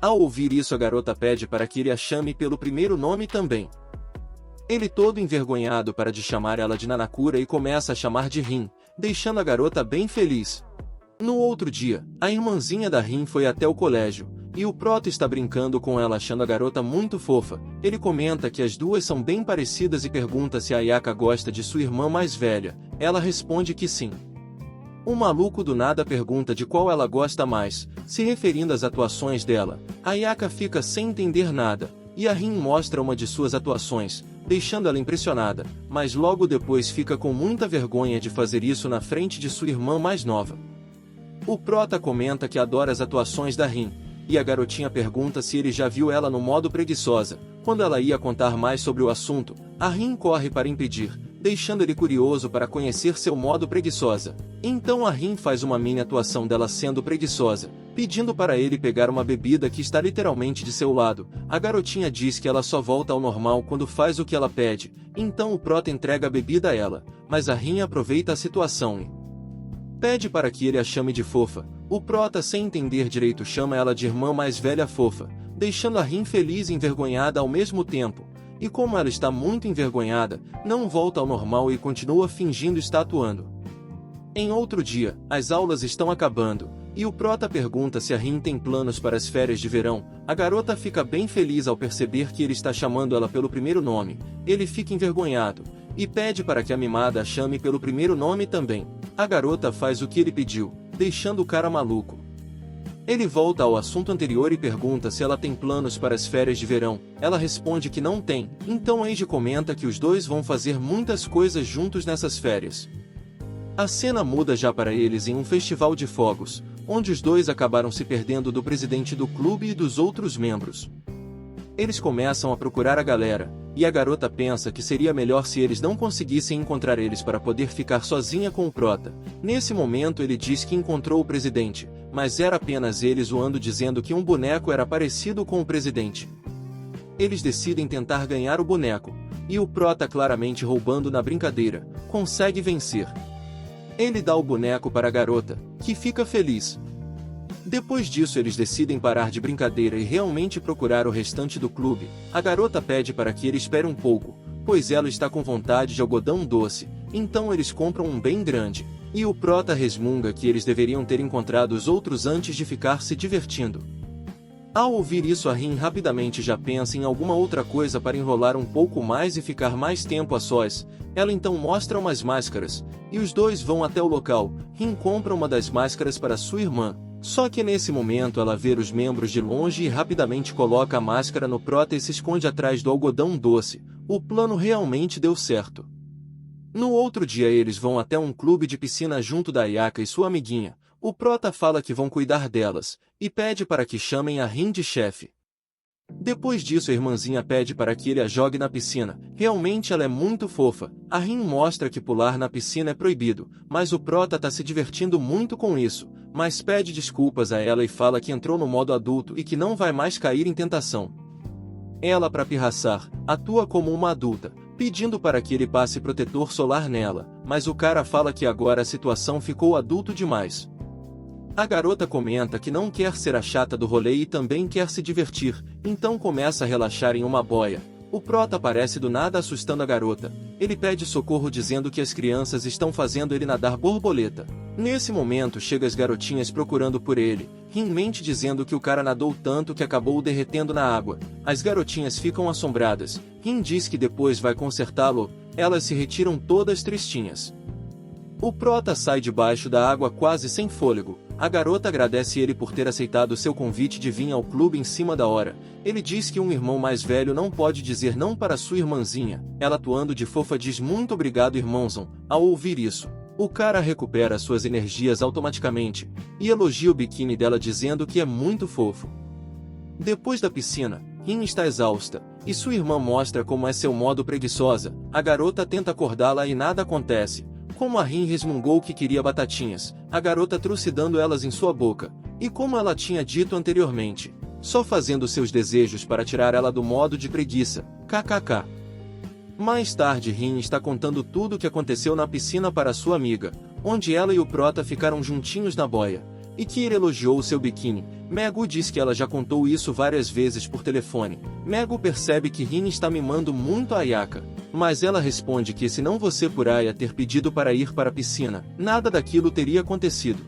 Ao ouvir isso, a garota pede para que ele a chame pelo primeiro nome também. Ele, todo envergonhado, para de chamar ela de Nanakura e começa a chamar de Rin, deixando a garota bem feliz. No outro dia, a irmãzinha da Rin foi até o colégio, e o prota está brincando com ela achando a garota muito fofa. Ele comenta que as duas são bem parecidas e pergunta se a Ayaka gosta de sua irmã mais velha. Ela responde que sim. O maluco do nada pergunta de qual ela gosta mais, se referindo às atuações dela. A Ayaka fica sem entender nada, e a Rin mostra uma de suas atuações, deixando ela impressionada, mas logo depois fica com muita vergonha de fazer isso na frente de sua irmã mais nova. O prota comenta que adora as atuações da Rin, e a garotinha pergunta se ele já viu ela no modo preguiçosa. Quando ela ia contar mais sobre o assunto, a Rin corre para impedir, deixando ele curioso para conhecer seu modo preguiçosa. Então a Rin faz uma mini atuação dela sendo preguiçosa, pedindo para ele pegar uma bebida que está literalmente de seu lado. A garotinha diz que ela só volta ao normal quando faz o que ela pede, então o prota entrega a bebida a ela, mas a Rin aproveita a situação e pede para que ele a chame de fofa. O prota, sem entender direito, chama ela de irmã mais velha fofa, deixando a Rin feliz e envergonhada ao mesmo tempo. E como ela está muito envergonhada, não volta ao normal e continua fingindo estar atuando. Em outro dia, as aulas estão acabando, e o prota pergunta se a Rin tem planos para as férias de verão. A garota fica bem feliz ao perceber que ele está chamando ela pelo primeiro nome. Ele fica envergonhado, e pede para que a mimada a chame pelo primeiro nome também. A garota faz o que ele pediu, deixando o cara maluco. Ele volta ao assunto anterior e pergunta se ela tem planos para as férias de verão. Ela responde que não tem, então Eiji comenta que os dois vão fazer muitas coisas juntos nessas férias. A cena muda já para eles em um festival de fogos, onde os dois acabaram se perdendo do presidente do clube e dos outros membros. Eles começam a procurar a galera, e a garota pensa que seria melhor se eles não conseguissem encontrar eles para poder ficar sozinha com o prota. Nesse momento ele diz que encontrou o presidente, mas era apenas ele zoando, dizendo que um boneco era parecido com o presidente. Eles decidem tentar ganhar o boneco, e o prota, claramente roubando na brincadeira, consegue vencer. Ele dá o boneco para a garota, que fica feliz. Depois disso eles decidem parar de brincadeira e realmente procurar o restante do clube. A garota pede para que ele espere um pouco, pois ela está com vontade de algodão doce, então eles compram um bem grande. E o prota resmunga que eles deveriam ter encontrado os outros antes de ficar se divertindo. Ao ouvir isso, a Rin rapidamente já pensa em alguma outra coisa para enrolar um pouco mais e ficar mais tempo a sós. Ela então mostra umas máscaras, e os dois vão até o local. Rin compra uma das máscaras para sua irmã. Só que nesse momento ela vê os membros de longe e rapidamente coloca a máscara no prota e se esconde atrás do algodão doce. O plano realmente deu certo. No outro dia eles vão até um clube de piscina junto da Ayaka e sua amiguinha. O prota fala que vão cuidar delas, e pede para que chamem a Rin de chefe. Depois disso a irmãzinha pede para que ele a jogue na piscina. Realmente ela é muito fofa. A Rin mostra que pular na piscina é proibido, mas o prota tá se divertindo muito com isso, mas pede desculpas a ela e fala que entrou no modo adulto e que não vai mais cair em tentação. Ela, para pirraçar, atua como uma adulta, pedindo para que ele passe protetor solar nela, mas o cara fala que agora a situação ficou adulto demais. A garota comenta que não quer ser a chata do rolê e também quer se divertir, então começa a relaxar em uma boia. O Prota aparece do nada assustando a garota. Ele pede socorro dizendo que as crianças estão fazendo ele nadar borboleta. Nesse momento chega as garotinhas procurando por ele. Rin mente dizendo que o cara nadou tanto que acabou derretendo na água. As garotinhas ficam assombradas. Rin diz que depois vai consertá-lo. Elas se retiram todas tristinhas. O Prota sai debaixo da água quase sem fôlego. A garota agradece ele por ter aceitado seu convite de vir ao clube em cima da hora. Ele diz que um irmão mais velho não pode dizer não para sua irmãzinha. Ela, atuando de fofa, diz muito obrigado, irmãozão. Ao ouvir isso, o cara recupera suas energias automaticamente e elogia o biquíni dela dizendo que é muito fofo. Depois da piscina, Rin está exausta, e sua irmã mostra como é seu modo preguiçosa. A garota tenta acordá-la e nada acontece. Como a Rin resmungou que queria batatinhas, a garota trouxe dando elas em sua boca. E como ela tinha dito anteriormente, só fazendo seus desejos para tirar ela do modo de preguiça. KKK. Mais tarde, Rin está contando tudo o que aconteceu na piscina para sua amiga, onde ela e o Prota ficaram juntinhos na boia. E Kira elogiou seu biquíni. Megu diz que ela já contou isso várias vezes por telefone. Megu percebe que Rin está mimando muito a Ayaka, mas ela responde que se não fosse por Aya ter pedido para ir para a piscina, nada daquilo teria acontecido.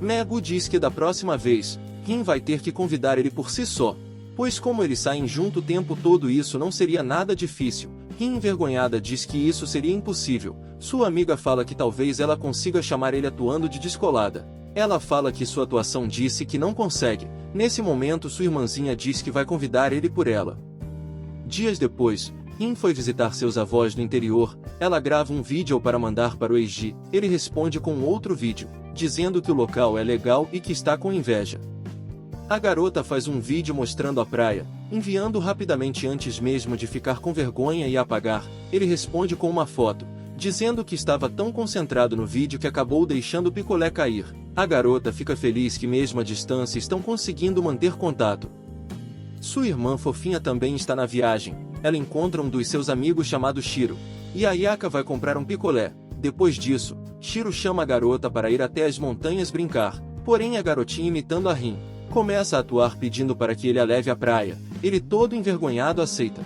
Megu diz que da próxima vez, Rin vai ter que convidar ele por si só, pois como eles saem junto o tempo todo isso não seria nada difícil. Rin, envergonhada, diz que isso seria impossível. Sua amiga fala que talvez ela consiga chamar ele atuando de descolada. Ela fala que sua atuação disse que não consegue. Nesse momento sua irmãzinha diz que vai convidar ele por ela. Dias depois, Rin foi visitar seus avós no interior. Ela grava um vídeo para mandar para o Eiji. Ele responde com outro vídeo, dizendo que o local é legal e que está com inveja. A garota faz um vídeo mostrando a praia, enviando rapidamente antes mesmo de ficar com vergonha e apagar. Ele responde com uma foto, dizendo que estava tão concentrado no vídeo que acabou deixando o picolé cair. A garota fica feliz que mesmo à distância estão conseguindo manter contato. Sua irmã fofinha também está na viagem. Ela encontra um dos seus amigos chamado Shiro, e a Ayaka vai comprar um picolé. Depois disso, Shiro chama a garota para ir até as montanhas brincar, porém a garotinha, imitando a Rin, começa a atuar pedindo para que ele a leve à praia. Ele, todo envergonhado, aceita.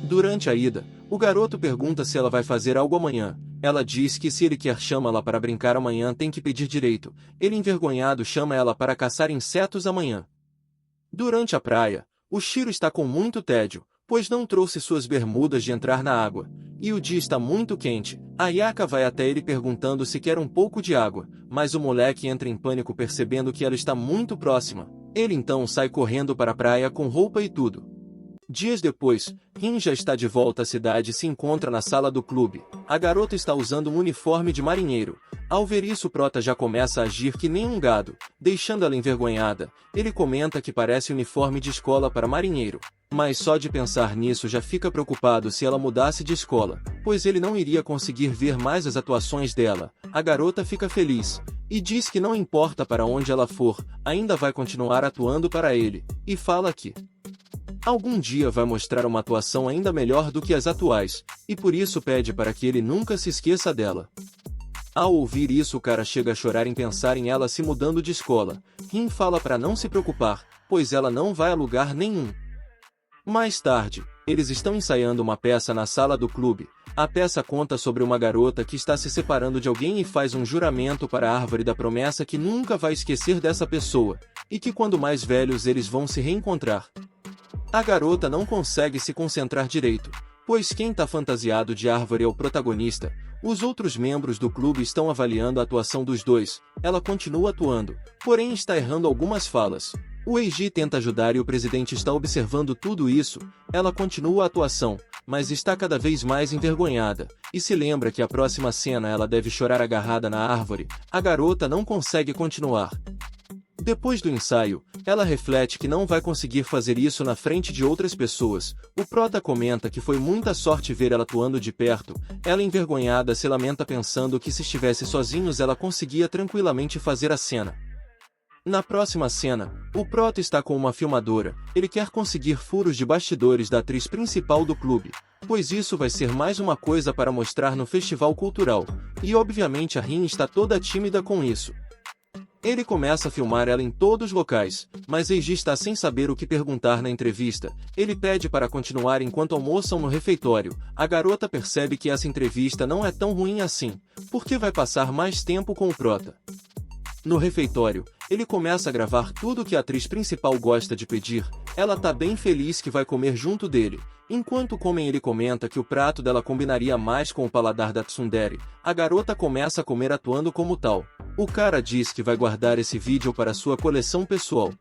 Durante a ida, o garoto pergunta se ela vai fazer algo amanhã. Ela diz que se ele quer chamá-la para brincar amanhã tem que pedir direito. Ele, envergonhado, chama ela para caçar insetos amanhã. Durante a praia, o Shiro está com muito tédio, pois não trouxe suas bermudas de entrar na água, e o dia está muito quente. A Ayaka vai até ele perguntando se quer um pouco de água, mas o moleque entra em pânico percebendo que ela está muito próxima. Ele então sai correndo para a praia com roupa e tudo. Dias depois, Rin já está de volta à cidade e se encontra na sala do clube. A garota está usando um uniforme de marinheiro. Ao ver isso, o Prota já começa a agir que nem um gado, deixando ela envergonhada. Ele comenta que parece uniforme de escola para marinheiro, mas só de pensar nisso já fica preocupado se ela mudasse de escola, pois ele não iria conseguir ver mais as atuações dela. A garota fica feliz e diz que não importa para onde ela for, ainda vai continuar atuando para ele, e fala que algum dia vai mostrar uma atuação ainda melhor do que as atuais, e por isso pede para que ele nunca se esqueça dela. Ao ouvir isso, o cara chega a chorar em pensar em ela se mudando de escola. Rin fala para não se preocupar, pois ela não vai a lugar nenhum. Mais tarde, eles estão ensaiando uma peça na sala do clube. A peça conta sobre uma garota que está se separando de alguém e faz um juramento para a árvore da promessa que nunca vai esquecer dessa pessoa, e que quando mais velhos eles vão se reencontrar. A garota não consegue se concentrar direito, pois quem está fantasiado de árvore é o protagonista. Os outros membros do clube estão avaliando a atuação dos dois. Ela continua atuando, porém está errando algumas falas. O Eiji tenta ajudar e o presidente está observando tudo isso. Ela continua a atuação, mas está cada vez mais envergonhada, e se lembra que a próxima cena ela deve chorar agarrada na árvore. A garota não consegue continuar. Depois do ensaio, ela reflete que não vai conseguir fazer isso na frente de outras pessoas. O Prota comenta que foi muita sorte ver ela atuando de perto. Ela, envergonhada, se lamenta pensando que se estivesse sozinhos ela conseguia tranquilamente fazer a cena. Na próxima cena, o Prota está com uma filmadora. Ele quer conseguir furos de bastidores da atriz principal do clube, pois isso vai ser mais uma coisa para mostrar no festival cultural. E obviamente a Rin está toda tímida com isso. Ele começa a filmar ela em todos os locais, mas Eiji está sem saber o que perguntar na entrevista. Ele pede para continuar enquanto almoçam no refeitório. A garota percebe que essa entrevista não é tão ruim assim, porque vai passar mais tempo com o prota. No refeitório, ele começa a gravar tudo o que a atriz principal gosta de pedir. Ela tá bem feliz que vai comer junto dele. Enquanto comem, ele comenta que o prato dela combinaria mais com o paladar da tsundere. A garota começa a comer atuando como tal. O cara diz que vai guardar esse vídeo para sua coleção pessoal.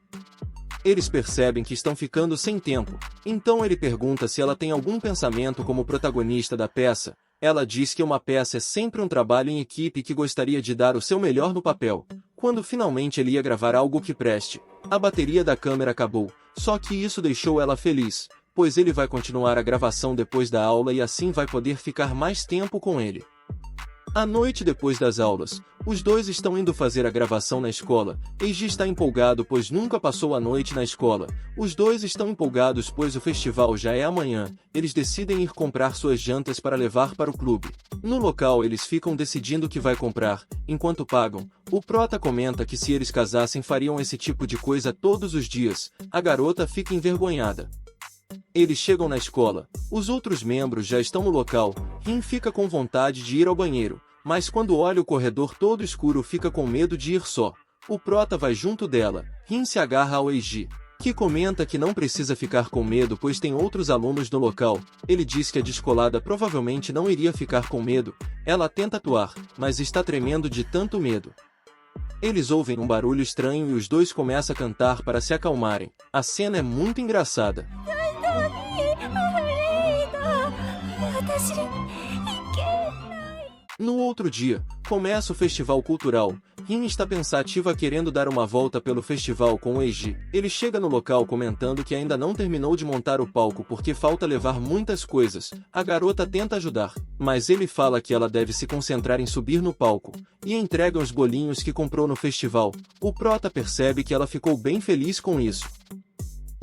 Eles percebem que estão ficando sem tempo, então ele pergunta se ela tem algum pensamento como protagonista da peça. Ela diz que uma peça é sempre um trabalho em equipe e que gostaria de dar o seu melhor no papel. Quando finalmente ele ia gravar algo que preste, a bateria da câmera acabou, só que isso deixou ela feliz, pois ele vai continuar a gravação depois da aula e assim vai poder ficar mais tempo com ele. À noite depois das aulas, os dois estão indo fazer a gravação na escola. Eiji está empolgado pois nunca passou a noite na escola. Os dois estão empolgados pois o festival já é amanhã. Eles decidem ir comprar suas jantas para levar para o clube. No local eles ficam decidindo o que vai comprar. Enquanto pagam, o prota comenta que se eles casassem fariam esse tipo de coisa todos os dias. A garota fica envergonhada. Eles chegam na escola. Os outros membros já estão no local. Rin fica com vontade de ir ao banheiro, mas quando olha o corredor todo escuro fica com medo de ir só. O prota vai junto dela. Rin se agarra ao Eiji, que comenta que não precisa ficar com medo pois tem outros alunos no local. Ele diz que a descolada provavelmente não iria ficar com medo. Ela tenta atuar, mas está tremendo de tanto medo. Eles ouvem um barulho estranho e os dois começam a cantar para se acalmarem. A cena é muito engraçada. No outro dia, começa o festival cultural. Rin está pensativa querendo dar uma volta pelo festival com o Eiji. Ele chega no local comentando que ainda não terminou de montar o palco porque falta levar muitas coisas. A garota tenta ajudar, mas ele fala que ela deve se concentrar em subir no palco, e entrega os bolinhos que comprou no festival. O prota percebe que ela ficou bem feliz com isso.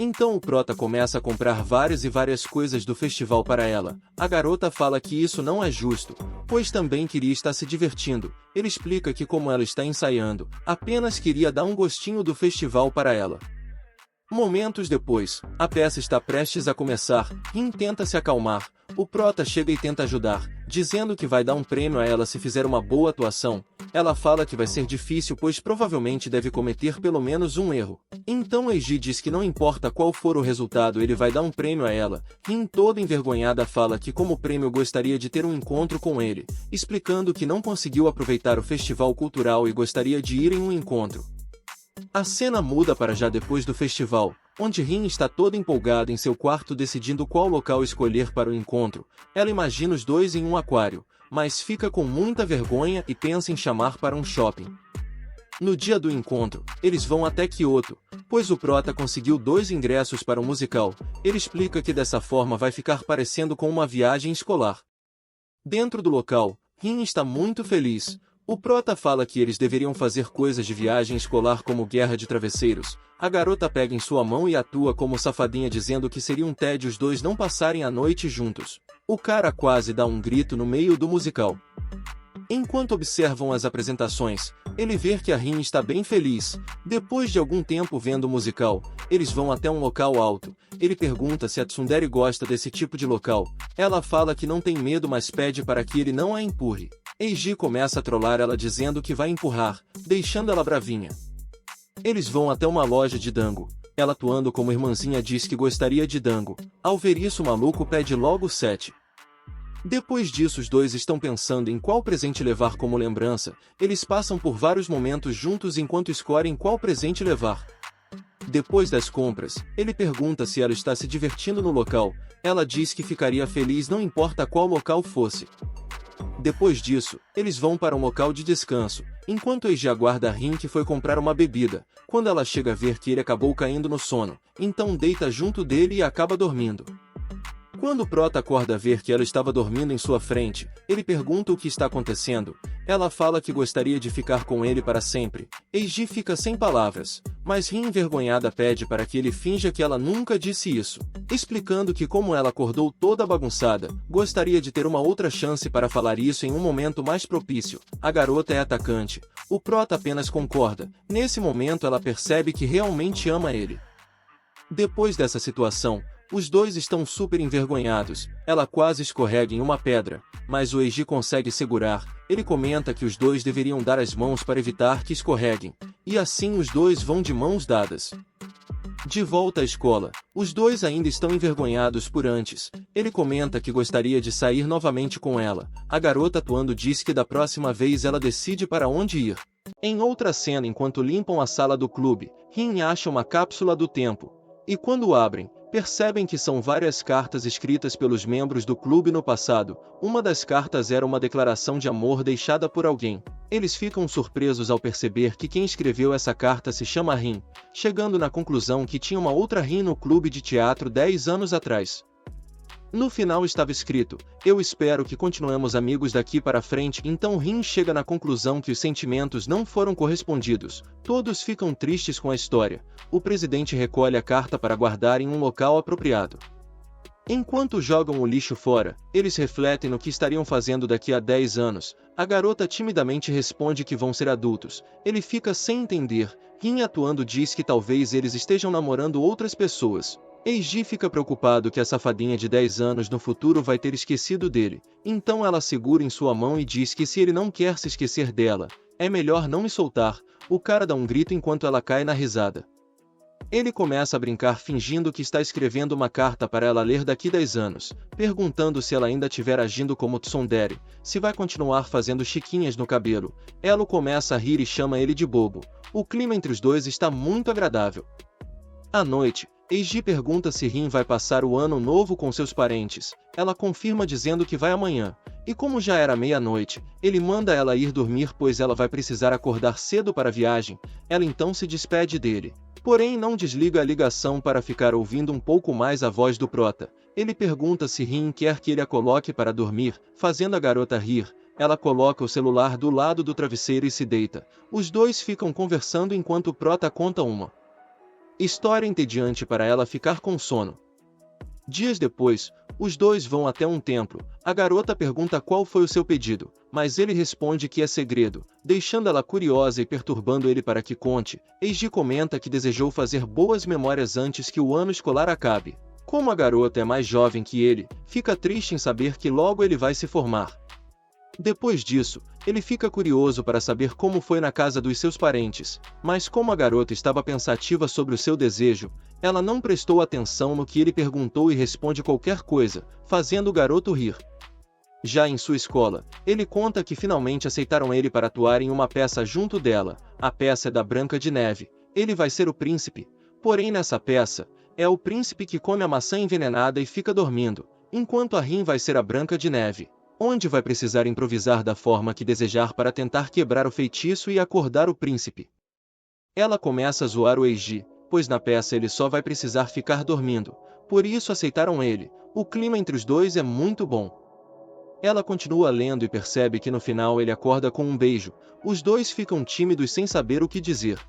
Então o prota começa a comprar várias e várias coisas do festival para ela. A garota fala que isso não é justo, pois também queria estar se divertindo. Ele explica que como ela está ensaiando, apenas queria dar um gostinho do festival para ela. Momentos depois, a peça está prestes a começar. Rin tenta se acalmar. O prota chega e tenta ajudar, dizendo que vai dar um prêmio a ela se fizer uma boa atuação. Ela fala que vai ser difícil pois provavelmente deve cometer pelo menos um erro. Então Eiji diz que não importa qual for o resultado ele vai dar um prêmio a ela. Rin toda envergonhada fala que como prêmio gostaria de ter um encontro com ele, explicando que não conseguiu aproveitar o festival cultural e gostaria de ir em um encontro. A cena muda para já depois do festival, onde Rin está toda empolgada em seu quarto decidindo qual local escolher para o encontro. Ela imagina os dois em um aquário, mas fica com muita vergonha e pensa em chamar para um shopping. No dia do encontro, eles vão até Kyoto, pois o prota conseguiu 2 ingressos para um musical. Ele explica que dessa forma vai ficar parecendo com uma viagem escolar. Dentro do local, Rin está muito feliz. O prota fala que eles deveriam fazer coisas de viagem escolar como guerra de travesseiros. A garota pega em sua mão e atua como safadinha dizendo que seria um tédio os dois não passarem a noite juntos. O cara quase dá um grito no meio do musical. Enquanto observam as apresentações, ele vê que a Rin está bem feliz. Depois de algum tempo vendo o musical, eles vão até um local alto. Ele pergunta se a tsundere gosta desse tipo de local. Ela fala que não tem medo mas pede para que ele não a empurre. Eiji começa a trollar ela dizendo que vai empurrar, deixando ela bravinha. Eles vão até uma loja de dango. Ela atuando como irmãzinha diz que gostaria de dango. Ao ver isso o maluco pede logo 7. Depois disso os dois estão pensando em qual presente levar como lembrança. Eles passam por vários momentos juntos enquanto escolhem qual presente levar. Depois das compras, ele pergunta se ela está se divertindo no local. Ela diz que ficaria feliz não importa qual local fosse. Depois disso, eles vão para um local de descanso, enquanto Eiji aguarda a Rin que foi comprar uma bebida. Quando ela chega a ver que ele acabou caindo no sono, então deita junto dele e acaba dormindo. Quando o prota acorda a ver que ela estava dormindo em sua frente, ele pergunta o que está acontecendo. Ela fala que gostaria de ficar com ele para sempre. Eiji fica sem palavras, mas Rin envergonhada pede para que ele finja que ela nunca disse isso, explicando que como ela acordou toda bagunçada, gostaria de ter uma outra chance para falar isso em um momento mais propício. A garota é atacante. O prota apenas concorda. Nesse momento ela percebe que realmente ama ele. Depois dessa situação, os dois estão super envergonhados. Ela quase escorrega em uma pedra, mas o Eiji consegue segurar. Ele comenta que os dois deveriam dar as mãos para evitar que escorreguem, e assim os dois vão de mãos dadas. De volta à escola, os dois ainda estão envergonhados por antes. Ele comenta que gostaria de sair novamente com ela. A garota atuando diz que da próxima vez ela decide para onde ir. Em outra cena, enquanto limpam a sala do clube, Rin acha uma cápsula do tempo. E quando abrem, percebem que são várias cartas escritas pelos membros do clube no passado. Uma das cartas era uma declaração de amor deixada por alguém. Eles ficam surpresos ao perceber que quem escreveu essa carta se chama Rin, chegando na conclusão que tinha uma outra Rin no clube de teatro 10 anos atrás. No final estava escrito: "Eu espero que continuemos amigos daqui para frente." Então Rin chega na conclusão que os sentimentos não foram correspondidos. Todos ficam tristes com a história. O presidente recolhe a carta para guardar em um local apropriado. Enquanto jogam o lixo fora, eles refletem no que estariam fazendo daqui a 10 anos. A garota timidamente responde que vão ser adultos. Ele fica sem entender. Rin atuando diz que talvez eles estejam namorando outras pessoas. Eiji fica preocupado que a safadinha de 10 anos no futuro vai ter esquecido dele. Então ela segura em sua mão e diz que se ele não quer se esquecer dela, é melhor não me soltar. O cara dá um grito enquanto ela cai na risada. Ele começa a brincar fingindo que está escrevendo uma carta para ela ler daqui 10 anos, perguntando se ela ainda estiver agindo como tsundere, se vai continuar fazendo chiquinhas no cabelo. Ela começa a rir e chama ele de bobo. O clima entre os dois está muito agradável. À noite, Eiji pergunta se Rin vai passar o ano novo com seus parentes. Ela confirma dizendo que vai amanhã. E como já era meia-noite, ele manda ela ir dormir pois ela vai precisar acordar cedo para a viagem. Ela então se despede dele. Porém não desliga a ligação para ficar ouvindo um pouco mais a voz do prota. Ele pergunta se Rin quer que ele a coloque para dormir, fazendo a garota rir. Ela coloca o celular do lado do travesseiro e se deita. Os dois ficam conversando enquanto o prota conta uma história entediante para ela ficar com sono. Dias depois, os dois vão até um templo. A garota pergunta qual foi o seu pedido, mas ele responde que é segredo, deixando ela curiosa e perturbando ele para que conte. Eiji comenta que desejou fazer boas memórias antes que o ano escolar acabe. Como a garota é mais jovem que ele, fica triste em saber que logo ele vai se formar. Depois disso, ele fica curioso para saber como foi na casa dos seus parentes, mas como a garota estava pensativa sobre o seu desejo, ela não prestou atenção no que ele perguntou e responde qualquer coisa, fazendo o garoto rir. Já em sua escola, ele conta que finalmente aceitaram ele para atuar em uma peça junto dela. A peça é da Branca de Neve. Ele vai ser o príncipe. Porém nessa peça, é o príncipe que come a maçã envenenada e fica dormindo, enquanto a Rin vai ser a Branca de Neve, onde vai precisar improvisar da forma que desejar para tentar quebrar o feitiço e acordar o príncipe. Ela começa a zoar o Eiji, pois na peça ele só vai precisar ficar dormindo, por isso aceitaram ele. O clima entre os dois é muito bom. Ela continua lendo e percebe que no final ele acorda com um beijo. Os dois ficam tímidos sem saber o que dizer.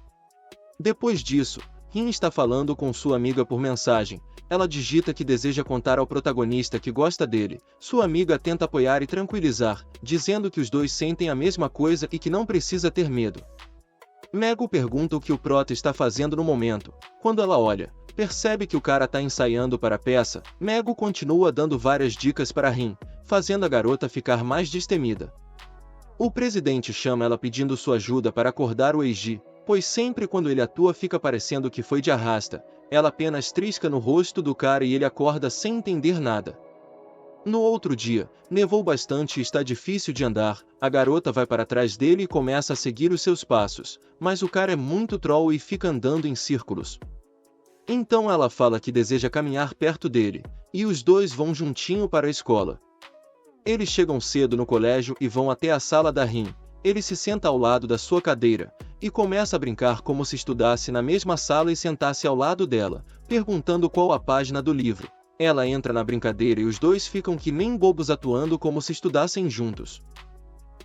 Depois disso, Rin está falando com sua amiga por mensagem. Ela digita que deseja contar ao protagonista que gosta dele. Sua amiga tenta apoiar e tranquilizar, dizendo que os dois sentem a mesma coisa e que não precisa ter medo. Mego pergunta o que o prota está fazendo no momento. Quando ela olha, percebe que o cara está ensaiando para a peça. Mego continua dando várias dicas para Rin, fazendo a garota ficar mais destemida. O presidente chama ela pedindo sua ajuda para acordar o Eiji, pois sempre quando ele atua fica parecendo que foi de arrasta. Ela apenas trisca no rosto do cara e ele acorda sem entender nada. No outro dia, nevou bastante e está difícil de andar. A garota vai para trás dele e começa a seguir os seus passos, mas o cara é muito troll e fica andando em círculos. Então ela fala que deseja caminhar perto dele, e os dois vão juntinho para a escola. Eles chegam cedo no colégio e vão até a sala da Rin. Ele se senta ao lado da sua cadeira, e começa a brincar como se estudasse na mesma sala e sentasse ao lado dela, perguntando qual a página do livro. Ela entra na brincadeira e os dois ficam que nem bobos atuando como se estudassem juntos.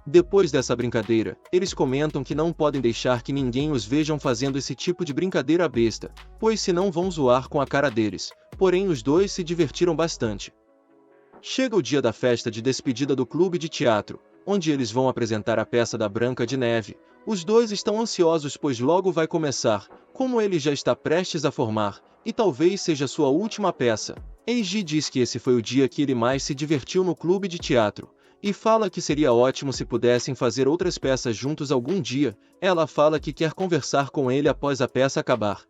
Depois dessa brincadeira, eles comentam que não podem deixar que ninguém os vejam fazendo esse tipo de brincadeira besta, pois senão vão zoar com a cara deles. Porém os dois se divertiram bastante. Chega o dia da festa de despedida do clube de teatro, onde eles vão apresentar a peça da Branca de Neve. Os dois estão ansiosos pois logo vai começar, como ele já está prestes a formar, e talvez seja sua última peça. Eiji diz que esse foi o dia que ele mais se divertiu no clube de teatro, e fala que seria ótimo se pudessem fazer outras peças juntos algum dia. Ela fala que quer conversar com ele após a peça acabar.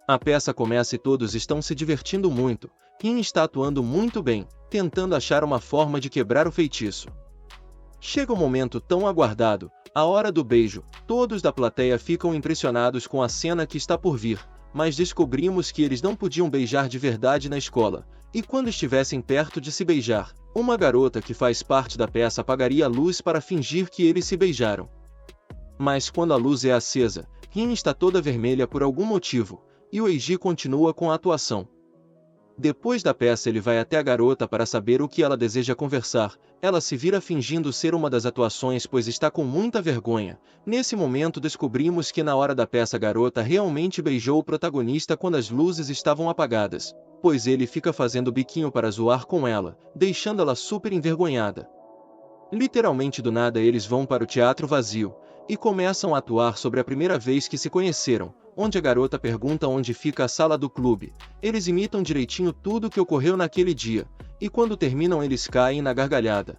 A peça começa e todos estão se divertindo muito. Rin está atuando muito bem, tentando achar uma forma de quebrar o feitiço. Chega o momento tão aguardado, a hora do beijo. Todos da plateia ficam impressionados com a cena que está por vir, mas descobrimos que eles não podiam beijar de verdade na escola, e quando estivessem perto de se beijar, uma garota que faz parte da peça apagaria a luz para fingir que eles se beijaram. Mas quando a luz é acesa, Rin está toda vermelha por algum motivo, e o Eiji continua com a atuação. Depois da peça ele vai até a garota para saber o que ela deseja conversar. Ela se vira fingindo ser uma das atuações pois está com muita vergonha. Nesse momento descobrimos que na hora da peça a garota realmente beijou o protagonista quando as luzes estavam apagadas, pois ele fica fazendo biquinho para zoar com ela, deixando ela super envergonhada. Literalmente do nada eles vão para o teatro vazio, e começam a atuar sobre a primeira vez que se conheceram, onde a garota pergunta onde fica a sala do clube. Eles imitam direitinho tudo o que ocorreu naquele dia, e quando terminam eles caem na gargalhada.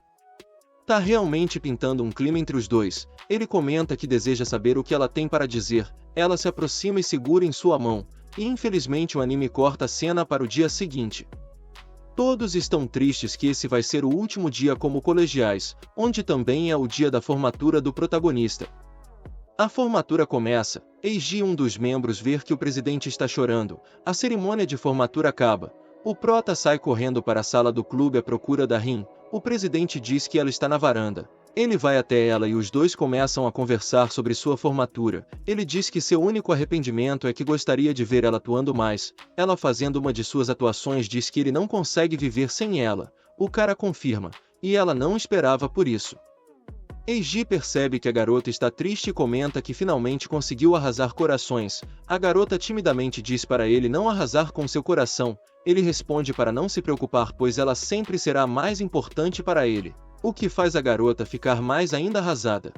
Tá realmente pintando um clima entre os dois. Ele comenta que deseja saber o que ela tem para dizer. Ela se aproxima e segura em sua mão, e infelizmente o anime corta a cena para o dia seguinte. Todos estão tristes que esse vai ser o último dia como colegiais, onde também é o dia da formatura do protagonista. A formatura começa. Eiji, um dos membros, vê que o presidente está chorando. A cerimônia de formatura acaba. O prota sai correndo para a sala do clube à procura da Rin. O presidente diz que ela está na varanda. Ele vai até ela e os dois começam a conversar sobre sua formatura. Ele diz que seu único arrependimento é que gostaria de ver ela atuando mais. Ela, fazendo uma de suas atuações, diz que ele não consegue viver sem ela. O cara confirma, e ela não esperava por isso. Eiji percebe que a garota está triste e comenta que finalmente conseguiu arrasar corações. A garota timidamente diz para ele não arrasar com seu coração. Ele responde para não se preocupar pois ela sempre será mais importante para ele, o que faz a garota ficar mais ainda arrasada.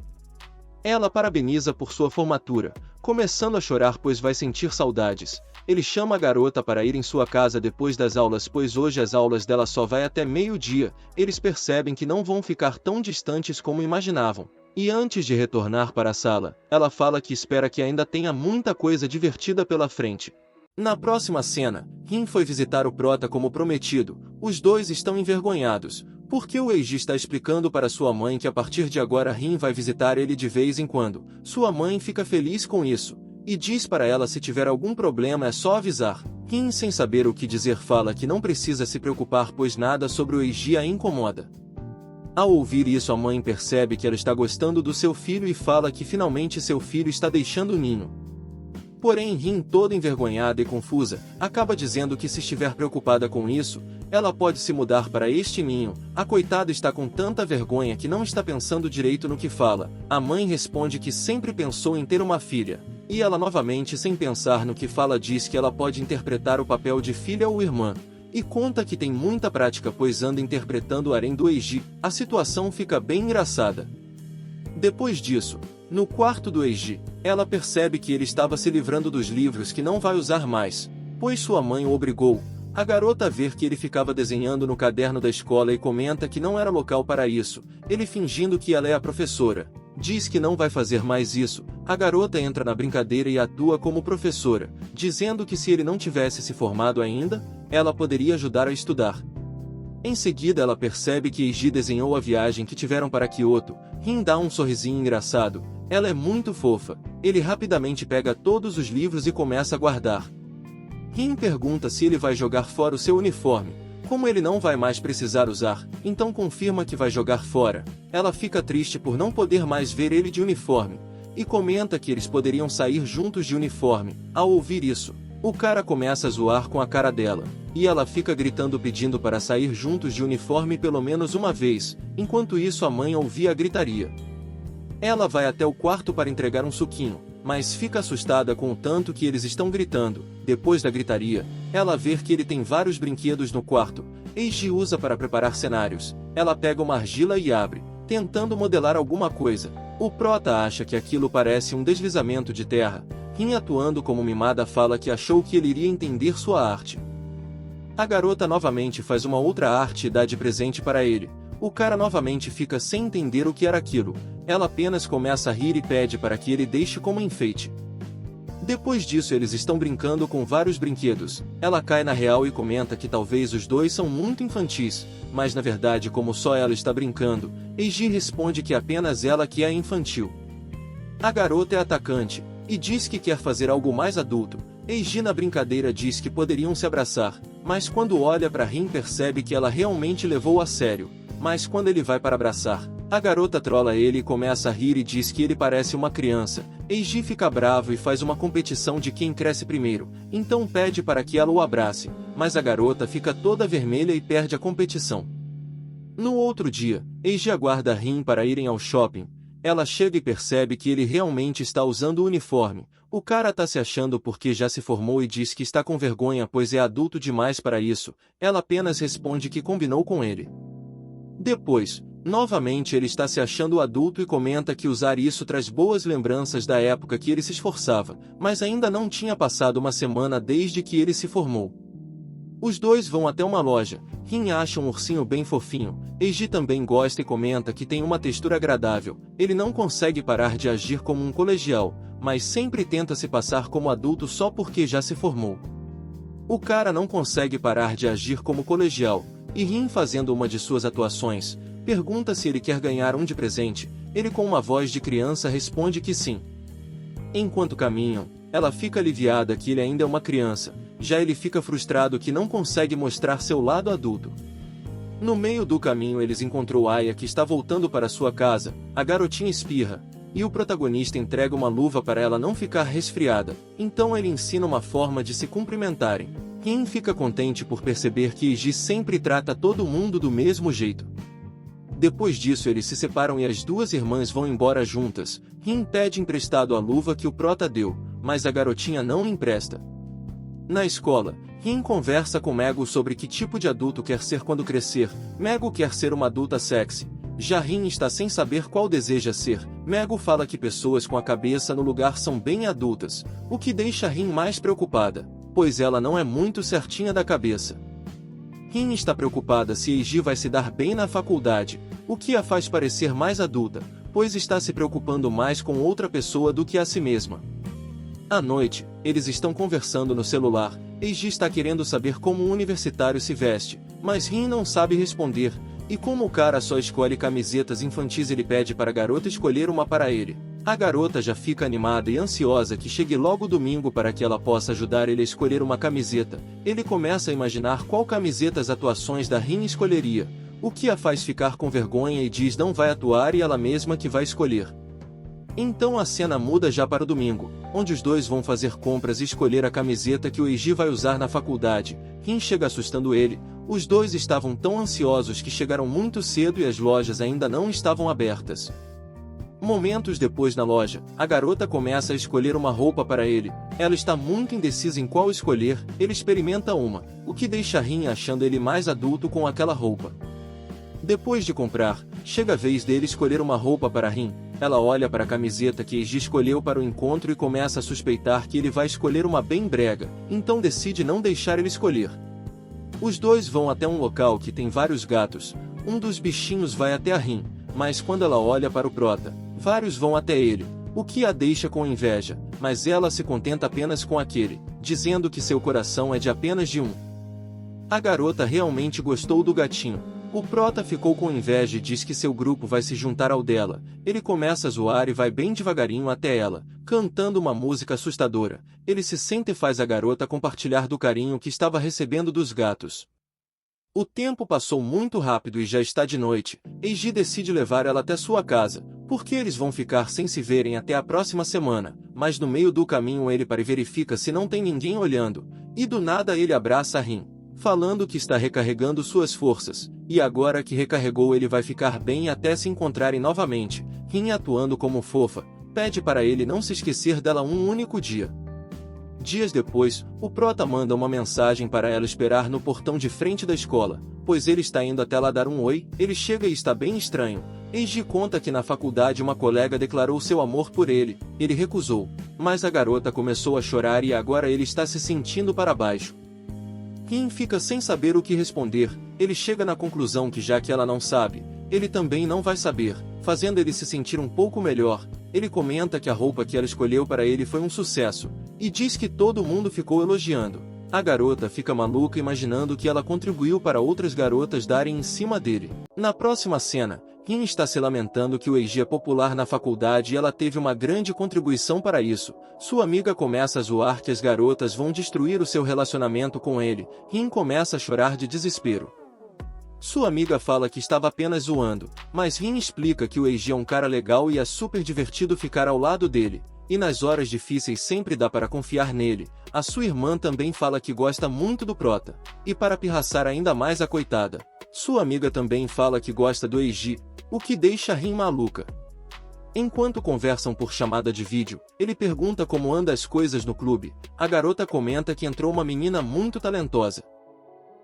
Ela parabeniza por sua formatura, começando a chorar pois vai sentir saudades. Ele chama a garota para ir em sua casa depois das aulas pois hoje as aulas dela só vai até meio-dia. Eles percebem que não vão ficar tão distantes como imaginavam. E antes de retornar para a sala, ela fala que espera que ainda tenha muita coisa divertida pela frente. Na próxima cena, Rin foi visitar o prota como prometido. Os dois estão envergonhados, porque o Eiji está explicando para sua mãe que a partir de agora Rin vai visitar ele de vez em quando. Sua mãe fica feliz com isso, e diz para ela se tiver algum problema é só avisar. Rin, sem saber o que dizer, fala que não precisa se preocupar pois nada sobre o Eiji a incomoda. Ao ouvir isso a mãe percebe que ela está gostando do seu filho e fala que finalmente seu filho está deixando o ninho. Porém Rin, toda envergonhada e confusa, acaba dizendo que se estiver preocupada com isso, ela pode se mudar para este ninho. A coitada está com tanta vergonha que não está pensando direito no que fala. A mãe responde que sempre pensou em ter uma filha. E ela novamente, sem pensar no que fala, diz que ela pode interpretar o papel de filha ou irmã. E conta que tem muita prática pois anda interpretando o harém do Eiji. A situação fica bem engraçada. Depois disso, no quarto do Eiji, ela percebe que ele estava se livrando dos livros que não vai usar mais, pois sua mãe o obrigou. A garota vê que ele ficava desenhando no caderno da escola e comenta que não era local para isso. Ele, fingindo que ela é a professora, diz que não vai fazer mais isso. A garota entra na brincadeira e atua como professora, dizendo que se ele não tivesse se formado ainda, ela poderia ajudar a estudar. Em seguida ela percebe que Eiji desenhou a viagem que tiveram para Kyoto. Rin dá um sorrisinho engraçado. Ela é muito fofa. Ele rapidamente pega todos os livros e começa a guardar. Rin pergunta se ele vai jogar fora o seu uniforme. Como ele não vai mais precisar usar, então confirma que vai jogar fora. Ela fica triste por não poder mais ver ele de uniforme, e comenta que eles poderiam sair juntos de uniforme. Ao ouvir isso, O cara começa a zoar com a cara dela, e ela fica gritando pedindo para sair juntos de uniforme pelo menos uma vez, enquanto isso a mãe ouvia a gritaria. Ela vai até o quarto para entregar um suquinho, mas fica assustada com o tanto que eles estão gritando. Depois da gritaria, ela vê que ele tem vários brinquedos no quarto. Eiji usa para preparar cenários. Ela pega uma argila e abre, tentando modelar alguma coisa. O prota acha que aquilo parece um deslizamento de terra. Rin, atuando como mimada, fala que achou que ele iria entender sua arte. A garota novamente faz uma outra arte e dá de presente para ele. O cara novamente fica sem entender o que era aquilo. Ela apenas começa a rir e pede para que ele deixe como enfeite. Depois disso eles estão brincando com vários brinquedos. Ela cai na real e comenta que talvez os dois são muito infantis, mas na verdade como só ela está brincando, Eiji responde que apenas ela que é infantil. A garota é atacante, e diz que quer fazer algo mais adulto. Eiji na brincadeira diz que poderiam se abraçar, mas quando olha para Rin percebe que ela realmente levou a sério. Mas quando ele vai para abraçar, a garota trola ele e começa a rir e diz que ele parece uma criança. Eiji fica bravo e faz uma competição de quem cresce primeiro, então pede para que ela o abrace, mas a garota fica toda vermelha e perde a competição. No outro dia, Eiji aguarda Rin para irem ao shopping. Ela chega e percebe que ele realmente está usando o uniforme. O cara tá se achando porque já se formou e diz que está com vergonha pois é adulto demais para isso. Ela apenas responde que combinou com ele. Depois, novamente ele está se achando adulto e comenta que usar isso traz boas lembranças da época que ele se esforçava, mas ainda não tinha passado uma semana desde que ele se formou. Os dois vão até uma loja. Rin acha um ursinho bem fofinho. Eiji também gosta e comenta que tem uma textura agradável. Ele não consegue parar de agir como um colegial, mas sempre tenta se passar como adulto só porque já se formou. O cara não consegue parar de agir como colegial, e Rin, fazendo uma de suas atuações, pergunta se ele quer ganhar um de presente. Ele, com uma voz de criança, responde que sim. Enquanto caminham, ela fica aliviada que ele ainda é uma criança, já ele fica frustrado que não consegue mostrar seu lado adulto. No meio do caminho eles encontram Aya, que está voltando para sua casa. A garotinha espirra, e o protagonista entrega uma luva para ela não ficar resfriada, então ele ensina uma forma de se cumprimentarem. Rin fica contente por perceber que Eiji sempre trata todo mundo do mesmo jeito. Depois disso eles se separam e as duas irmãs vão embora juntas. Rin pede emprestado a luva que o prota deu, mas a garotinha não empresta. Na escola, Rin conversa com Mego sobre que tipo de adulto quer ser quando crescer. Mego quer ser uma adulta sexy. Já Rin está sem saber qual deseja ser. Mego fala que pessoas com a cabeça no lugar são bem adultas, o que deixa Rin mais preocupada, pois ela não é muito certinha da cabeça. Rin está preocupada se Eiji vai se dar bem na faculdade, o que a faz parecer mais adulta, pois está se preocupando mais com outra pessoa do que a si mesma. À noite, eles estão conversando no celular. Eiji está querendo saber como um universitário se veste, mas Rin não sabe responder, e como o cara só escolhe camisetas infantis ele pede para a garota escolher uma para ele. A garota já fica animada e ansiosa que chegue logo domingo para que ela possa ajudar ele a escolher uma camiseta. Ele começa a imaginar qual camiseta as atuações da Rin escolheria, o que a faz ficar com vergonha e diz não vai atuar e ela mesma que vai escolher. Então a cena muda já para o domingo, onde os dois vão fazer compras e escolher a camiseta que o Eiji vai usar na faculdade. Rin chega assustando ele. Os dois estavam tão ansiosos que chegaram muito cedo e as lojas ainda não estavam abertas. Momentos depois na loja, a garota começa a escolher uma roupa para ele. Ela está muito indecisa em qual escolher. Ele experimenta uma, o que deixa Rin achando ele mais adulto com aquela roupa. Depois de comprar, chega a vez dele escolher uma roupa para Rin. Ela olha para a camiseta que Eiji escolheu para o encontro e começa a suspeitar que ele vai escolher uma bem brega, então decide não deixar ele escolher. Os dois vão até um local que tem vários gatos. Um dos bichinhos vai até a Rin, mas quando ela olha para o prota, vários vão até ele, o que a deixa com inveja, mas ela se contenta apenas com aquele, dizendo que seu coração é de apenas de um. A garota realmente gostou do gatinho. O prota ficou com inveja e diz que seu grupo vai se juntar ao dela. Ele começa a zoar e vai bem devagarinho até ela, cantando uma música assustadora. Ele se senta e faz a garota compartilhar do carinho que estava recebendo dos gatos. O tempo passou muito rápido e já está de noite. Eiji decide levar ela até sua casa, porque eles vão ficar sem se verem até a próxima semana, mas no meio do caminho ele para e verifica se não tem ninguém olhando, e do nada ele abraça a Rin, falando que está recarregando suas forças, e agora que recarregou ele vai ficar bem até se encontrarem novamente. Rin, atuando como fofa, pede para ele não se esquecer dela um único dia. Dias depois, o prota manda uma mensagem para ela esperar no portão de frente da escola, pois ele está indo até lá dar um oi. Ele chega e está bem estranho. Eiji conta que na faculdade uma colega declarou seu amor por ele, ele recusou, mas a garota começou a chorar e agora ele está se sentindo para baixo. Rin fica sem saber o que responder. Ele chega na conclusão que já que ela não sabe, ele também não vai saber, fazendo ele se sentir um pouco melhor. Ele comenta que a roupa que ela escolheu para ele foi um sucesso, e diz que todo mundo ficou elogiando. A garota fica maluca imaginando que ela contribuiu para outras garotas darem em cima dele. Na próxima cena, Rin está se lamentando que o Eiji é popular na faculdade e ela teve uma grande contribuição para isso. Sua amiga começa a zoar que as garotas vão destruir o seu relacionamento com ele. Rin começa a chorar de desespero. Sua amiga fala que estava apenas zoando, mas Rin explica que o Eiji é um cara legal e é super divertido ficar ao lado dele, e nas horas difíceis sempre dá para confiar nele. A sua irmã também fala que gosta muito do prota, e para pirraçar ainda mais a coitada, sua amiga também fala que gosta do Eiji, o que deixa Rin maluca. Enquanto conversam por chamada de vídeo, ele pergunta como anda as coisas no clube. A garota comenta que entrou uma menina muito talentosa.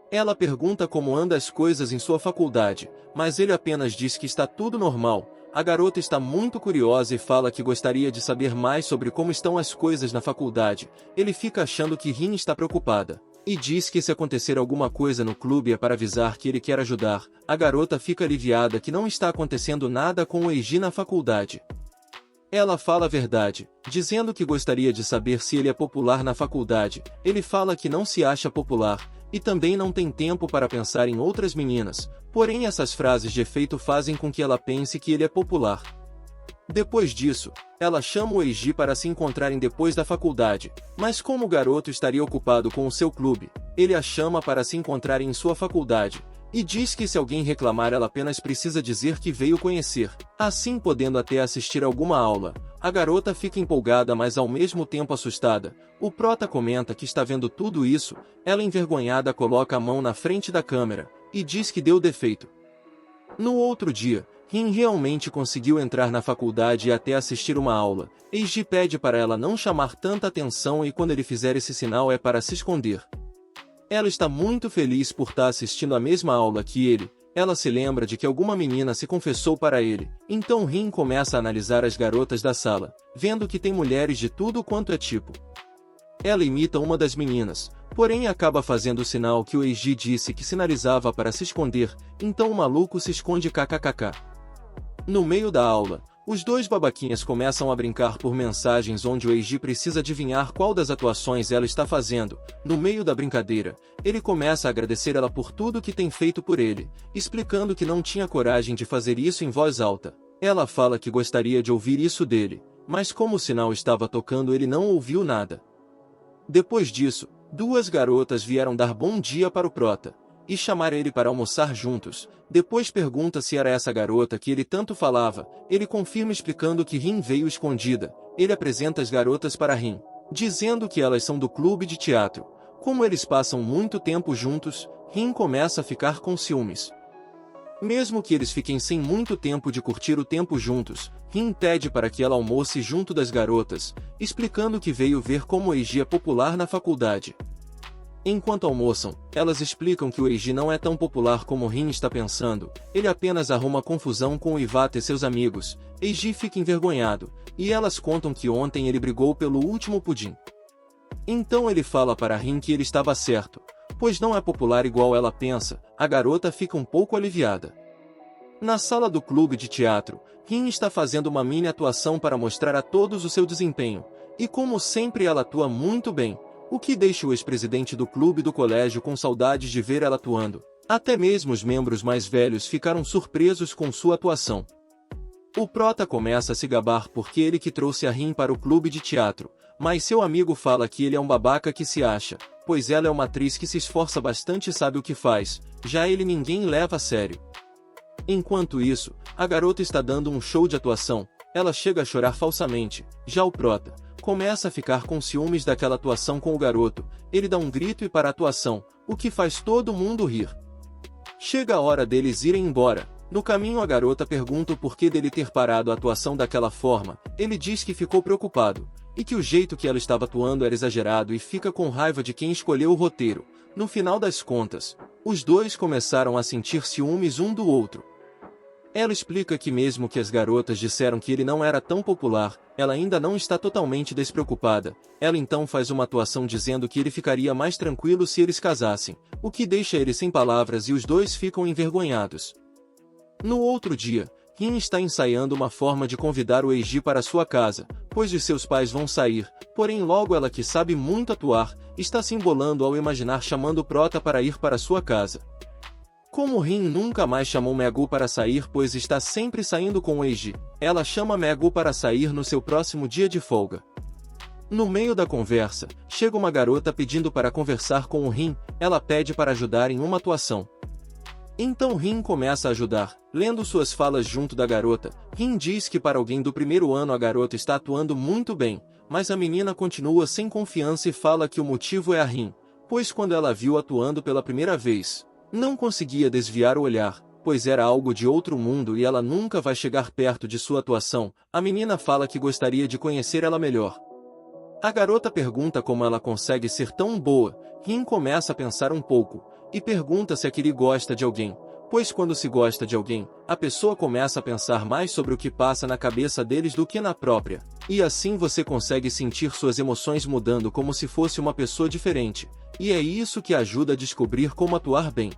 Ela pergunta como anda as coisas em sua faculdade, mas ele apenas diz que está tudo normal. A garota está muito curiosa e fala que gostaria de saber mais sobre como estão as coisas na faculdade. Ele fica achando que Rin está preocupada, e diz que se acontecer alguma coisa no clube é para avisar que ele quer ajudar. A garota fica aliviada que não está acontecendo nada com o Eiji na faculdade. Ela fala a verdade, dizendo que gostaria de saber se ele é popular na faculdade. Ele fala que não se acha popular, e também não tem tempo para pensar em outras meninas, porém essas frases de efeito fazem com que ela pense que ele é popular. Depois disso, ela chama o Eiji para se encontrarem depois da faculdade, mas como o garoto estaria ocupado com o seu clube, ele a chama para se encontrarem em sua faculdade, e diz que se alguém reclamar ela apenas precisa dizer que veio conhecer, assim podendo até assistir alguma aula. A garota fica empolgada mas ao mesmo tempo assustada. O prota comenta que está vendo tudo isso. Ela envergonhada coloca a mão na frente da câmera, e diz que deu defeito. No outro dia, Rin realmente conseguiu entrar na faculdade e até assistir uma aula. Eiji pede para ela não chamar tanta atenção e quando ele fizer esse sinal é para se esconder. Ela está muito feliz por estar assistindo a mesma aula que ele. Ela se lembra de que alguma menina se confessou para ele, então Rin começa a analisar as garotas da sala, vendo que tem mulheres de tudo quanto é tipo. Ela imita uma das meninas, porém acaba fazendo o sinal que o Eiji disse que sinalizava para se esconder, então o maluco se esconde kkkk. No meio da aula, os dois babaquinhas começam a brincar por mensagens onde o Eiji precisa adivinhar qual das atuações ela está fazendo. No meio da brincadeira, ele começa a agradecer ela por tudo que tem feito por ele, explicando que não tinha coragem de fazer isso em voz alta. Ela fala que gostaria de ouvir isso dele, mas como o sinal estava tocando ele não ouviu nada. Depois disso, duas garotas vieram dar bom dia para o prota, e chamar ele para almoçar juntos. Depois pergunta se era essa garota que ele tanto falava. Ele confirma explicando que Rin veio escondida. Ele apresenta as garotas para Rin, dizendo que elas são do clube de teatro. Como eles passam muito tempo juntos, Rin começa a ficar com ciúmes. Mesmo que eles fiquem sem muito tempo de curtir o tempo juntos, Rin pede para que ela almoce junto das garotas, explicando que veio ver como o Eiji é popular na faculdade. Enquanto almoçam, elas explicam que o Eiji não é tão popular como Rin está pensando, ele apenas arruma confusão com o Iwata e seus amigos. Eiji fica envergonhado, e elas contam que ontem ele brigou pelo último pudim. Então ele fala para Rin que ele estava certo, pois não é popular igual ela pensa. A garota fica um pouco aliviada. Na sala do clube de teatro, Rin está fazendo uma mini atuação para mostrar a todos o seu desempenho, e como sempre ela atua muito bem, o que deixa o ex-presidente do clube do colégio com saudades de ver ela atuando. Até mesmo os membros mais velhos ficaram surpresos com sua atuação. O prota começa a se gabar porque ele que trouxe a Rin para o clube de teatro, mas seu amigo fala que ele é um babaca que se acha, pois ela é uma atriz que se esforça bastante e sabe o que faz, já ele ninguém leva a sério. Enquanto isso, a garota está dando um show de atuação. Ela chega a chorar falsamente. Já o prota começa a ficar com ciúmes daquela atuação com o garoto. Ele dá um grito e para a atuação, o que faz todo mundo rir. Chega a hora deles irem embora. No caminho a garota pergunta o porquê dele ter parado a atuação daquela forma. Ele diz que ficou preocupado, e que o jeito que ela estava atuando era exagerado e fica com raiva de quem escolheu o roteiro. No final das contas, os dois começaram a sentir ciúmes um do outro. Ela explica que mesmo que as garotas disseram que ele não era tão popular, ela ainda não está totalmente despreocupada. Ela então faz uma atuação dizendo que ele ficaria mais tranquilo se eles casassem, o que deixa ele sem palavras e os dois ficam envergonhados. No outro dia, Rin está ensaiando uma forma de convidar o Eiji para sua casa, pois os seus pais vão sair, porém logo ela, que sabe muito atuar, está se embolando ao imaginar chamando o prota para ir para sua casa. Como Rin nunca mais chamou Megu para sair pois está sempre saindo com o Eiji, ela chama Megu para sair no seu próximo dia de folga. No meio da conversa, chega uma garota pedindo para conversar com o Rin, ela pede para ajudar em uma atuação. Então Rin começa a ajudar, lendo suas falas junto da garota. Rin diz que para alguém do primeiro ano a garota está atuando muito bem, mas a menina continua sem confiança e fala que o motivo é a Rin, pois quando ela viu atuando pela primeira vez, não conseguia desviar o olhar, pois era algo de outro mundo e ela nunca vai chegar perto de sua atuação. A menina fala que gostaria de conhecer ela melhor. A garota pergunta como ela consegue ser tão boa. Rin começa a pensar um pouco, e pergunta se aquele gosta de alguém, pois quando se gosta de alguém, a pessoa começa a pensar mais sobre o que passa na cabeça deles do que na própria, e assim você consegue sentir suas emoções mudando como se fosse uma pessoa diferente, e é isso que ajuda a descobrir como atuar bem.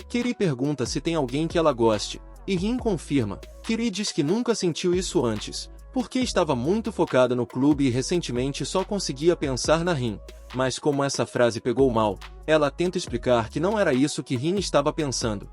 Kiri pergunta se tem alguém que ela goste, e Rin confirma. Kiri diz que nunca sentiu isso antes, porque estava muito focada no clube e recentemente só conseguia pensar na Rin. Mas como essa frase pegou mal, ela tenta explicar que não era isso que Rin estava pensando.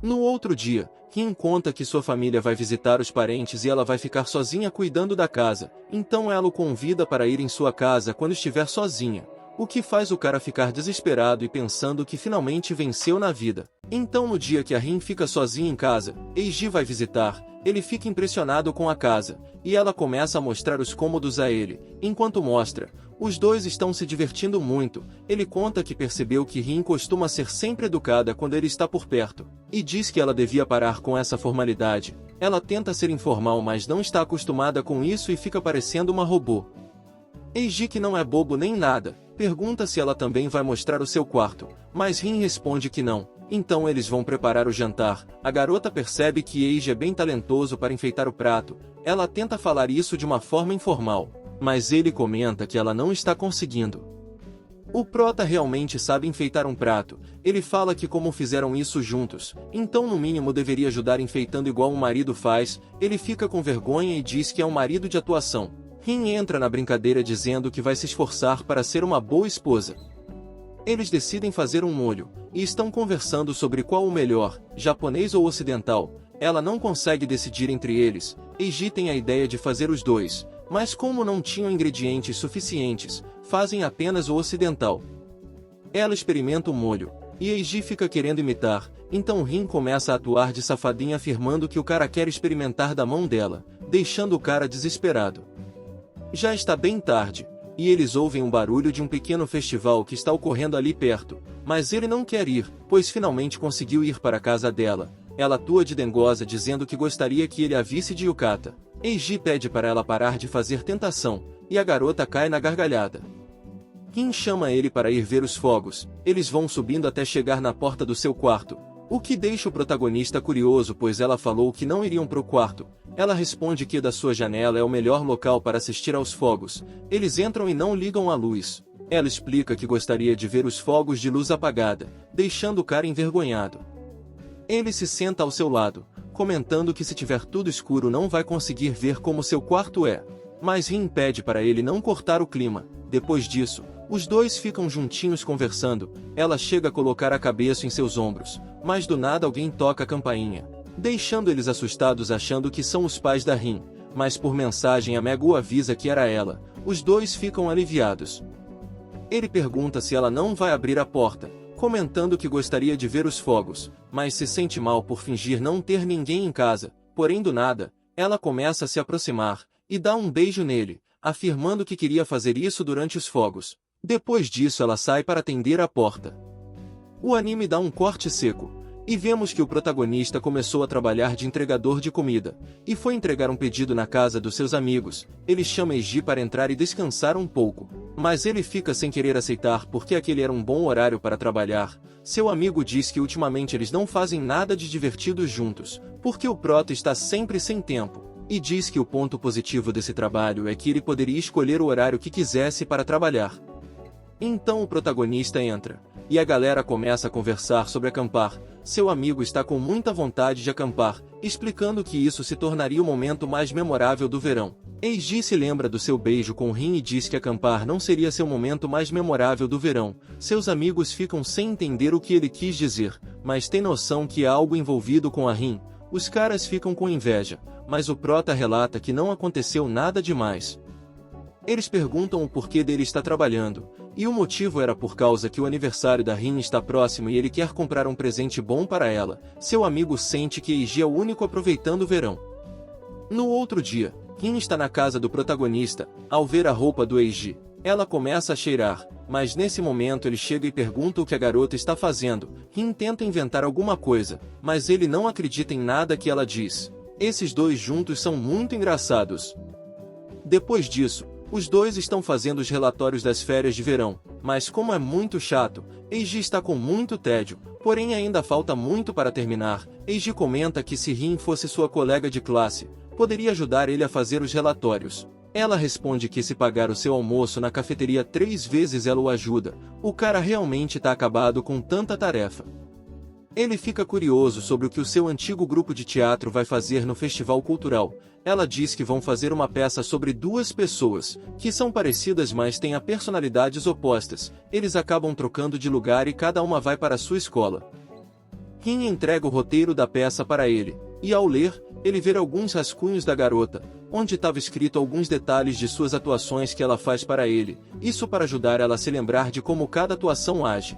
No outro dia, Rin conta que sua família vai visitar os parentes e ela vai ficar sozinha cuidando da casa, então ela o convida para ir em sua casa quando estiver sozinha, o que faz o cara ficar desesperado e pensando que finalmente venceu na vida. Então no dia que a Rin fica sozinha em casa, Eiji vai visitar, ele fica impressionado com a casa, e ela começa a mostrar os cômodos a ele. Enquanto mostra, os dois estão se divertindo muito. Ele conta que percebeu que Rin costuma ser sempre educada quando ele está por perto, e diz que ela devia parar com essa formalidade. Ela tenta ser informal mas não está acostumada com isso e fica parecendo uma robô. Eiji, que não é bobo nem nada, pergunta se ela também vai mostrar o seu quarto, mas Rin responde que não. Então eles vão preparar o jantar. A garota percebe que Eiji é bem talentoso para enfeitar o prato. Ela tenta falar isso de uma forma informal, mas ele comenta que ela não está conseguindo. O prota realmente sabe enfeitar um prato. Ele fala que como fizeram isso juntos, então no mínimo deveria ajudar enfeitando igual um marido faz. Ele fica com vergonha e diz que é um marido de atuação. Rin entra na brincadeira dizendo que vai se esforçar para ser uma boa esposa. Eles decidem fazer um molho, e estão conversando sobre qual o melhor, japonês ou ocidental. Ela não consegue decidir entre eles. Eiji tem a ideia de fazer os dois, mas como não tinham ingredientes suficientes, fazem apenas o ocidental. Ela experimenta o molho, e Eiji fica querendo imitar, então Rin começa a atuar de safadinha afirmando que o cara quer experimentar da mão dela, deixando o cara desesperado. Já está bem tarde, e eles ouvem um barulho de um pequeno festival que está ocorrendo ali perto, mas ele não quer ir, pois finalmente conseguiu ir para a casa dela. Ela atua de dengosa dizendo que gostaria que ele a visse de yukata. Eiji pede para ela parar de fazer tentação, e a garota cai na gargalhada. Rin chama ele para ir ver os fogos. Eles vão subindo até chegar na porta do seu quarto, o que deixa o protagonista curioso pois ela falou que não iriam pro quarto. Ela responde que da sua janela é o melhor local para assistir aos fogos. Eles entram e não ligam a luz. Ela explica que gostaria de ver os fogos de luz apagada, deixando o cara envergonhado. Ele se senta ao seu lado, comentando que se tiver tudo escuro não vai conseguir ver como seu quarto é. Mas Rin pede para ele não cortar o clima. Depois disso, os dois ficam juntinhos conversando. Ela chega a colocar a cabeça em seus ombros, mas do nada alguém toca a campainha, deixando eles assustados achando que são os pais da Rin, mas por mensagem a Megu avisa que era ela. Os dois ficam aliviados. Ele pergunta se ela não vai abrir a porta. comentando que gostaria de ver os fogos, mas se sente mal por fingir não ter ninguém em casa. Porém do nada, ela começa a se aproximar e dá um beijo nele, afirmando que queria fazer isso durante os fogos. Depois disso ela sai para atender a porta. O anime dá um corte seco, e vemos que o protagonista começou a trabalhar de entregador de comida, e foi entregar um pedido na casa dos seus amigos. Ele chama Eiji para entrar e descansar um pouco, mas ele fica sem querer aceitar porque aquele era um bom horário para trabalhar. Seu amigo diz que ultimamente eles não fazem nada de divertido juntos, porque o prota está sempre sem tempo, e diz que o ponto positivo desse trabalho é que ele poderia escolher o horário que quisesse para trabalhar. Então o protagonista entra, e a galera começa a conversar sobre acampar. Seu amigo está com muita vontade de acampar, explicando que isso se tornaria o momento mais memorável do verão. Eiji se lembra do seu beijo com Rin e diz que acampar não seria seu momento mais memorável do verão. Seus amigos ficam sem entender o que ele quis dizer, mas tem noção que há algo envolvido com a Rin. Os caras ficam com inveja, mas o prota relata que não aconteceu nada demais. Eles perguntam o porquê dele estar trabalhando, e o motivo era por causa que o aniversário da Rin está próximo e ele quer comprar um presente bom para ela. Seu amigo sente que Eiji é o único aproveitando o verão. No outro dia, Rin está na casa do protagonista. Ao ver a roupa do Eiji, ela começa a cheirar, mas nesse momento ele chega e pergunta o que a garota está fazendo. Rin tenta inventar alguma coisa, mas ele não acredita em nada que ela diz. Esses dois juntos são muito engraçados. Depois disso, os dois estão fazendo os relatórios das férias de verão, mas como é muito chato, Eiji está com muito tédio, porém ainda falta muito para terminar. Eiji comenta que se Rin fosse sua colega de classe, poderia ajudar ele a fazer os relatórios. Ela responde que se pagar o seu almoço na cafeteria 3 vezes ela o ajuda. O cara realmente tá acabado com tanta tarefa. Ele fica curioso sobre o que o seu antigo grupo de teatro vai fazer no festival cultural. Ela diz que vão fazer uma peça sobre duas pessoas, que são parecidas mas têm personalidades opostas. Eles acabam trocando de lugar e cada uma vai para sua escola. Rin entrega o roteiro da peça para ele, e ao ler, ele vê alguns rascunhos da garota, onde estava escrito alguns detalhes de suas atuações que ela faz para ele, isso para ajudar ela a se lembrar de como cada atuação age.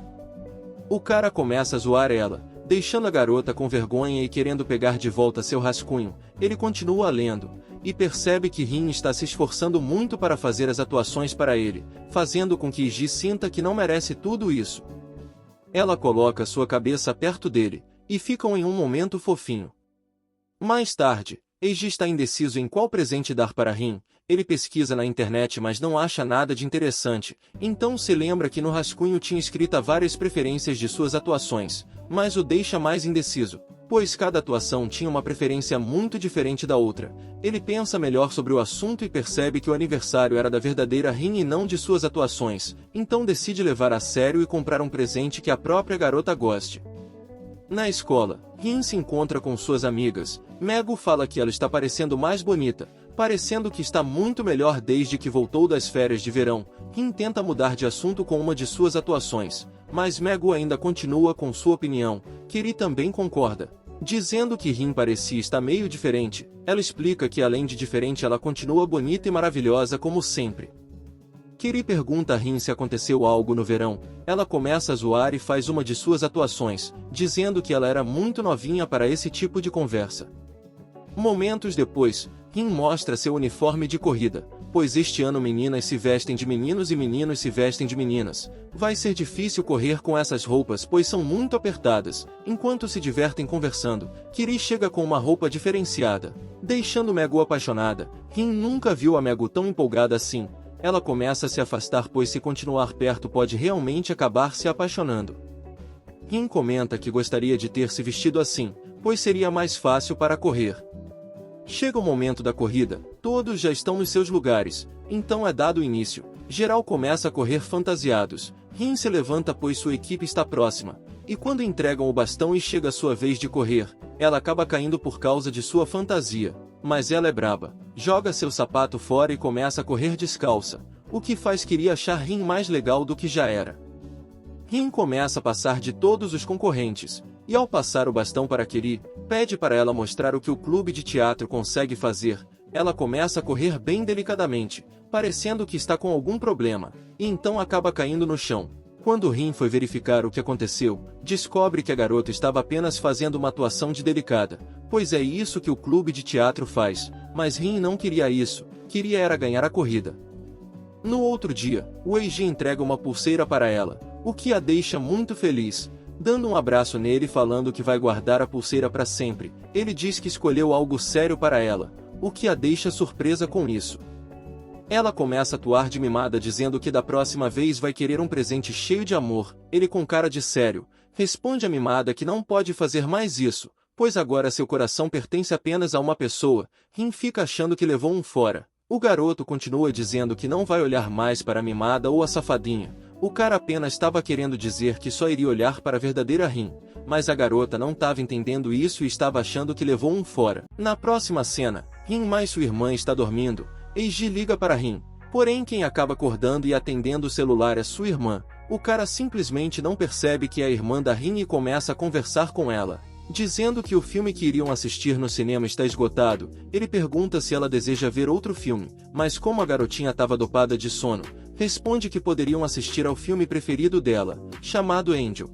O cara começa a zoar ela, deixando a garota com vergonha e querendo pegar de volta seu rascunho. Ele continua lendo, e percebe que Rin está se esforçando muito para fazer as atuações para ele, fazendo com que Eiji sinta que não merece tudo isso. Ela coloca sua cabeça perto dele, e ficam em um momento fofinho. Mais tarde, Eiji está indeciso em qual presente dar para Rin. Ele pesquisa na internet mas não acha nada de interessante, então se lembra que no rascunho tinha escrita várias preferências de suas atuações, mas o deixa mais indeciso, pois cada atuação tinha uma preferência muito diferente da outra. Ele pensa melhor sobre o assunto e percebe que o aniversário era da verdadeira Rin e não de suas atuações, então decide levar a sério e comprar um presente que a própria garota goste. Na escola, Rin se encontra com suas amigas. Mego fala que ela está parecendo mais bonita, parecendo que está muito melhor desde que voltou das férias de verão. Rin tenta mudar de assunto com uma de suas atuações, mas Mego ainda continua com sua opinião. Kiri também concorda, dizendo que Rin parecia estar meio diferente. Ela explica que além de diferente ela continua bonita e maravilhosa como sempre. Kiri pergunta a Rin se aconteceu algo no verão. Ela começa a zoar e faz uma de suas atuações, dizendo que ela era muito novinha para esse tipo de conversa. Momentos depois, Rin mostra seu uniforme de corrida, pois este ano meninas se vestem de meninos e meninos se vestem de meninas. Vai ser difícil correr com essas roupas pois são muito apertadas. Enquanto se divertem conversando, Kiri chega com uma roupa diferenciada, deixando Mego apaixonada. Rin nunca viu a Mego tão empolgada assim. Ela começa a se afastar pois se continuar perto pode realmente acabar se apaixonando. Rin comenta que gostaria de ter se vestido assim, pois seria mais fácil para correr. Chega o momento da corrida, todos já estão nos seus lugares, então é dado o início. Geral começa a correr fantasiados. Rin se levanta pois sua equipe está próxima, e quando entregam o bastão e chega a sua vez de correr, ela acaba caindo por causa de sua fantasia. Mas ela é braba, joga seu sapato fora e começa a correr descalça, o que faz Kiri achar Rin mais legal do que já era. Rin começa a passar de todos os concorrentes, e ao passar o bastão para Kiri, pede para ela mostrar o que o clube de teatro consegue fazer. Ela começa a correr bem delicadamente, parecendo que está com algum problema, e então acaba caindo no chão. Quando Rin foi verificar o que aconteceu, descobre que a garota estava apenas fazendo uma atuação de delicada, pois é isso que o clube de teatro faz, mas Rin não queria isso, queria era ganhar a corrida. No outro dia, o Eiji entrega uma pulseira para ela, o que a deixa muito feliz. Dando um abraço nele e falando que vai guardar a pulseira para sempre, ele diz que escolheu algo sério para ela, o que a deixa surpresa com isso. Ela começa a atuar de mimada dizendo que da próxima vez vai querer um presente cheio de amor. Ele com cara de sério, responde a mimada que não pode fazer mais isso, pois agora seu coração pertence apenas a uma pessoa. Rin fica achando que levou um fora. O garoto continua dizendo que não vai olhar mais para a mimada ou a safadinha. O cara apenas estava querendo dizer que só iria olhar para a verdadeira Rin, mas a garota não estava entendendo isso e estava achando que levou um fora. Na próxima cena, Rin mais sua irmã está dormindo. Eiji liga para Rin, porém quem acaba acordando e atendendo o celular é sua irmã. O cara simplesmente não percebe que é a irmã da Rin e começa a conversar com ela, dizendo que o filme que iriam assistir no cinema está esgotado. Ele pergunta se ela deseja ver outro filme, mas como a garotinha estava dopada de sono, responde que poderiam assistir ao filme preferido dela, chamado Angel.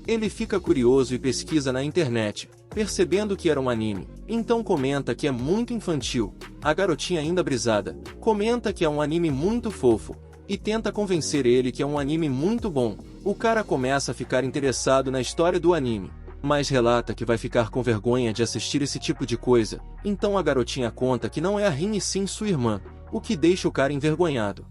Ele fica curioso e pesquisa na internet, percebendo que era um anime, então comenta que é muito infantil. A garotinha ainda brisada, comenta que é um anime muito fofo, e tenta convencer ele que é um anime muito bom. O cara começa a ficar interessado na história do anime, mas relata que vai ficar com vergonha de assistir esse tipo de coisa, então a garotinha conta que não é a Rin e sim sua irmã, o que deixa o cara envergonhado.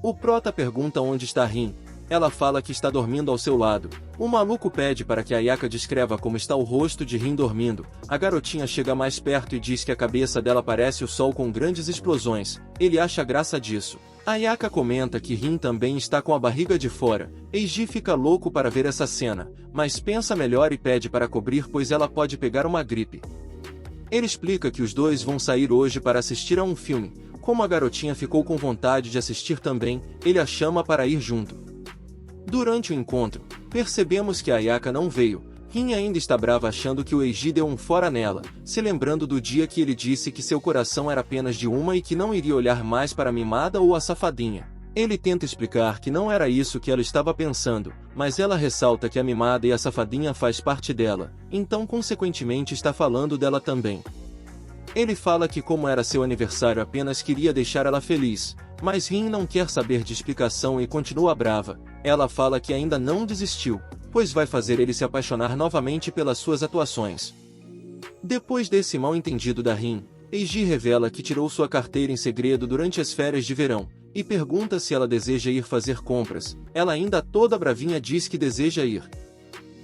O prota pergunta onde está Rin. Ela fala que está dormindo ao seu lado. O maluco pede para que Ayaka descreva como está o rosto de Rin dormindo. A garotinha chega mais perto e diz que a cabeça dela parece o sol com grandes explosões. Ele acha graça disso. Ayaka comenta que Rin também está com a barriga de fora. Eiji fica louco para ver essa cena, mas pensa melhor e pede para cobrir pois ela pode pegar uma gripe. Ele explica que os dois vão sair hoje para assistir a um filme. Como a garotinha ficou com vontade de assistir também, ele a chama para ir junto. Durante o encontro, percebemos que a Ayaka não veio. Rin ainda está brava achando que o Eiji deu um fora nela, se lembrando do dia que ele disse que seu coração era apenas de uma e que não iria olhar mais para a mimada ou a safadinha. Ele tenta explicar que não era isso que ela estava pensando, mas ela ressalta que a mimada e a safadinha faz parte dela, então consequentemente está falando dela também. Ele fala que como era seu aniversário apenas queria deixar ela feliz, mas Rin não quer saber de explicação e continua brava. Ela fala que ainda não desistiu, pois vai fazer ele se apaixonar novamente pelas suas atuações. Depois desse mal-entendido da Rin, Eiji revela que tirou sua carteira em segredo durante as férias de verão, e pergunta se ela deseja ir fazer compras. Ela ainda toda bravinha diz que deseja ir.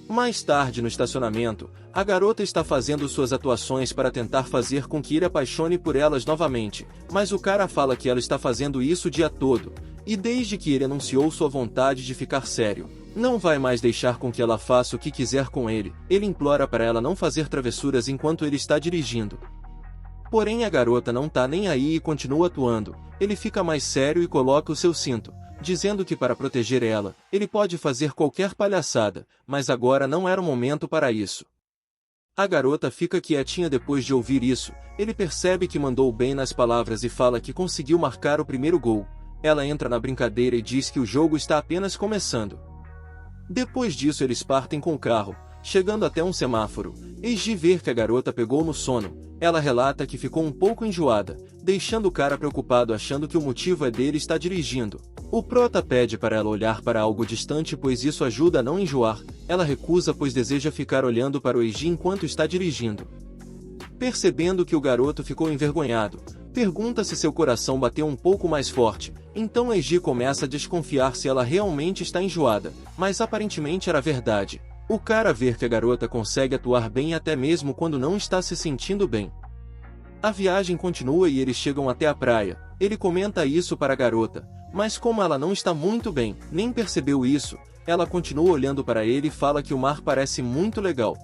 Mais tarde no estacionamento, a garota está fazendo suas atuações para tentar fazer com que ele apaixone por elas novamente, mas o cara fala que ela está fazendo isso o dia todo, e desde que ele anunciou sua vontade de ficar sério, não vai mais deixar com que ela faça o que quiser com ele. Ele implora para ela não fazer travessuras enquanto ele está dirigindo. Porém a garota não tá nem aí e continua atuando. Ele fica mais sério e coloca o seu cinto, dizendo que para proteger ela, ele pode fazer qualquer palhaçada, mas agora não era o momento para isso. A garota fica quietinha depois de ouvir isso. Ele percebe que mandou bem nas palavras e fala que conseguiu marcar o primeiro gol. Ela entra na brincadeira e diz que o jogo está apenas começando. Depois disso eles partem com o carro, chegando até um semáforo. Eiji vê que a garota pegou no sono. Ela relata que ficou um pouco enjoada, deixando o cara preocupado achando que o motivo é dele estar dirigindo. O prota pede para ela olhar para algo distante pois isso ajuda a não enjoar. Ela recusa pois deseja ficar olhando para o Eiji enquanto está dirigindo. Percebendo que o garoto ficou envergonhado, pergunta se seu coração bateu um pouco mais forte. Então Eiji começa a desconfiar se ela realmente está enjoada, mas aparentemente era verdade. O cara vê que a garota consegue atuar bem até mesmo quando não está se sentindo bem. A viagem continua e eles chegam até a praia. Ele comenta isso para a garota, mas como ela não está muito bem, nem percebeu isso, ela continua olhando para ele e fala que o mar parece muito legal.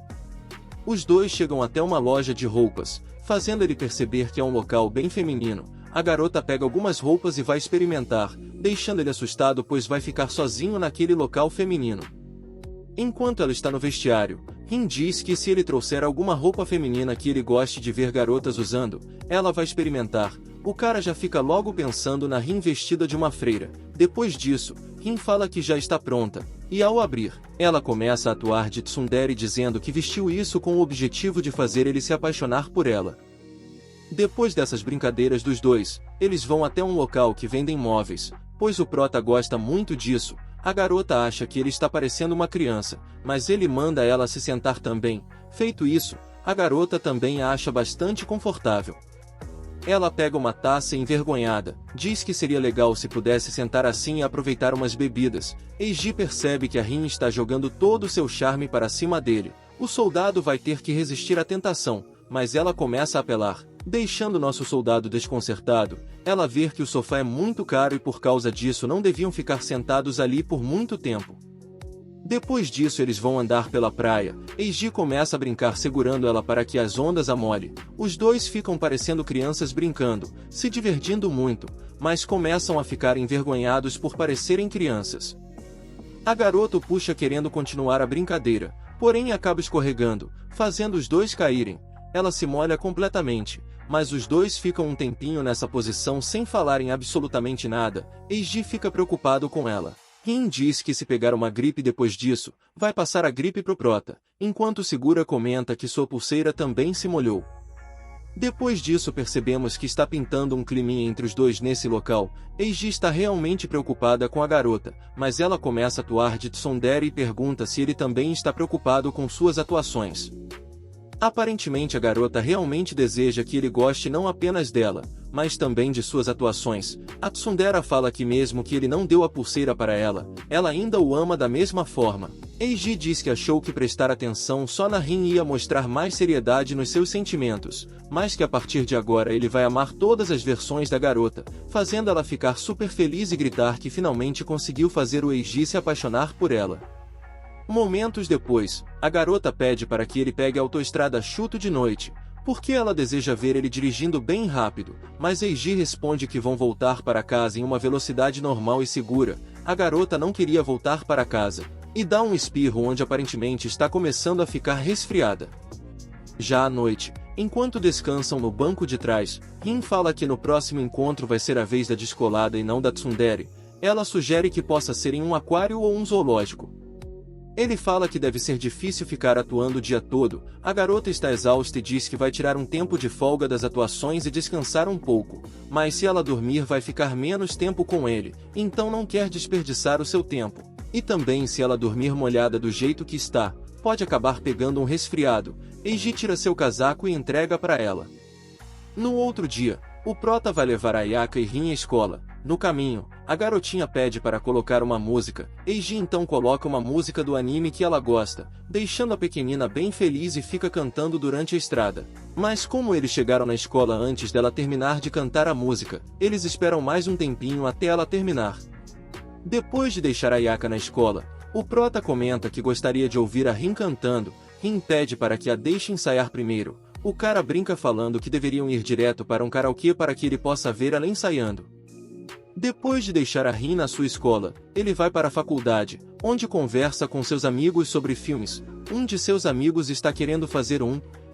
Os dois chegam até uma loja de roupas, fazendo ele perceber que é um local bem feminino. A garota pega algumas roupas e vai experimentar, deixando ele assustado pois vai ficar sozinho naquele local feminino. Enquanto ela está no vestiário, Rin diz que se ele trouxer alguma roupa feminina que ele goste de ver garotas usando, ela vai experimentar. o cara já fica logo pensando na Rin vestida de uma freira. Depois disso, Rin fala que já está pronta, e ao abrir, ela começa a atuar de tsundere dizendo que vestiu isso com o objetivo de fazer ele se apaixonar por ela. Depois dessas brincadeiras dos dois, eles vão até um local que vendem móveis, pois o prota gosta muito disso. A garota acha que ele está parecendo uma criança, mas ele manda ela se sentar também. Feito isso, a garota também a acha bastante confortável. Ela pega uma taça envergonhada, diz que seria legal se pudesse sentar assim e aproveitar umas bebidas. Eiji percebe que a Rin está jogando todo o seu charme para cima dele. O soldado vai ter que resistir à tentação, mas ela começa a apelar, deixando nosso soldado desconcertado. Ela vê que o sofá é muito caro e por causa disso não deviam ficar sentados ali por muito tempo. Depois disso eles vão andar pela praia. Eiji começa a brincar segurando ela para que as ondas a molhem. Os dois ficam parecendo crianças brincando, se divertindo muito, mas começam a ficar envergonhados por parecerem crianças. A garota o puxa querendo continuar a brincadeira, porém acaba escorregando, fazendo os dois caírem. Ela se molha completamente, mas os dois ficam um tempinho nessa posição sem falarem absolutamente nada. Eiji fica preocupado com ela. Rin diz que se pegar uma gripe depois disso, vai passar a gripe pro prota, enquanto Segura comenta que sua pulseira também se molhou. Depois disso percebemos que está pintando um climinha entre os dois nesse local. Eiji está realmente preocupada com a garota, mas ela começa a atuar de tsundere e pergunta se ele também está preocupado com suas atuações. Aparentemente a garota realmente deseja que ele goste não apenas dela, mas também de suas atuações. A tsundere fala que mesmo que ele não deu a pulseira para ela, ela ainda o ama da mesma forma. Eiji diz que achou que prestar atenção só na Rin ia mostrar mais seriedade nos seus sentimentos, mas que a partir de agora ele vai amar todas as versões da garota, fazendo ela ficar super feliz e gritar que finalmente conseguiu fazer o Eiji se apaixonar por ela. Momentos depois, a garota pede para que ele pegue a autoestrada Chuto de noite, porque ela deseja ver ele dirigindo bem rápido, mas Eiji responde que vão voltar para casa em uma velocidade normal e segura. A garota não queria voltar para casa, e dá um espirro onde aparentemente está começando a ficar resfriada. Já à noite, enquanto descansam no banco de trás, Rin fala que no próximo encontro vai ser a vez da descolada e não da tsundere. Ela sugere que possa ser em um aquário ou um zoológico. Ele fala que deve ser difícil ficar atuando o dia todo. A garota está exausta e diz que vai tirar um tempo de folga das atuações e descansar um pouco, mas se ela dormir vai ficar menos tempo com ele, então não quer desperdiçar o seu tempo. E também se ela dormir molhada do jeito que está, pode acabar pegando um resfriado. Eiji tira seu casaco e entrega para ela. No outro dia, o prota vai levar Ayaka e Rin à escola. No caminho, a garotinha pede para colocar uma música. Eiji então coloca uma música do anime que ela gosta, deixando a pequenina bem feliz e fica cantando durante a estrada. Mas como eles chegaram na escola antes dela terminar de cantar a música, eles esperam mais um tempinho até ela terminar. Depois de deixar Ayaka na escola, o prota comenta que gostaria de ouvir a Rin cantando. Rin pede para que a deixe ensaiar primeiro. O cara brinca falando que deveriam ir direto para um karaokê para que ele possa ver ela ensaiando. Depois de deixar a Rin na sua escola, ele vai para a faculdade, onde conversa com seus amigos sobre filmes. Um de seus amigos está querendo fazer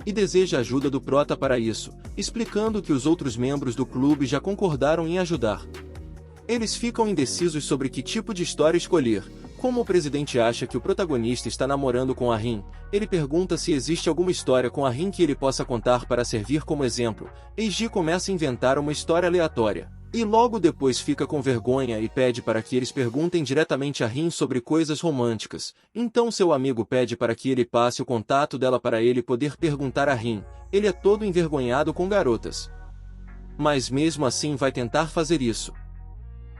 e deseja a ajuda do prota para isso, explicando que os outros membros do clube já concordaram em ajudar. Eles ficam indecisos sobre que tipo de história escolher. Como o presidente acha que o protagonista está namorando com a Rin, ele pergunta se existe alguma história com a Rin que ele possa contar para servir como exemplo. Eiji começa a inventar uma história aleatória. E logo depois fica com vergonha e pede para que eles perguntem diretamente a Rin sobre coisas românticas. Então seu amigo pede para que ele passe o contato dela para ele poder perguntar a Rin. Ele é todo envergonhado com garotas, mas mesmo assim vai tentar fazer isso.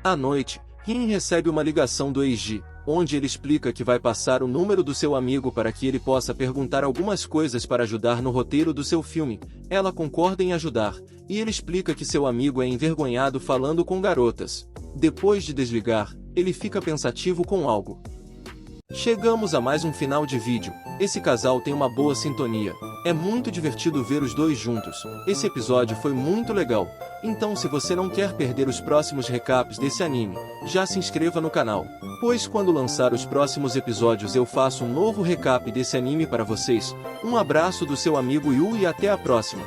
À noite, Rin recebe uma ligação do Eiji, onde ele explica que vai passar o número do seu amigo para que ele possa perguntar algumas coisas para ajudar no roteiro do seu filme. Ela concorda em ajudar, e ele explica que seu amigo é envergonhado falando com garotas. Depois de desligar, ele fica pensativo com algo. Chegamos a mais um final de vídeo. Esse casal tem uma boa sintonia. É muito divertido ver os dois juntos. Esse episódio foi muito legal. Então se você não quer perder os próximos recaps desse anime, já se inscreva no canal, pois quando lançar os próximos episódios eu faço um novo recap desse anime para vocês. Um abraço do seu amigo Yu e até a próxima.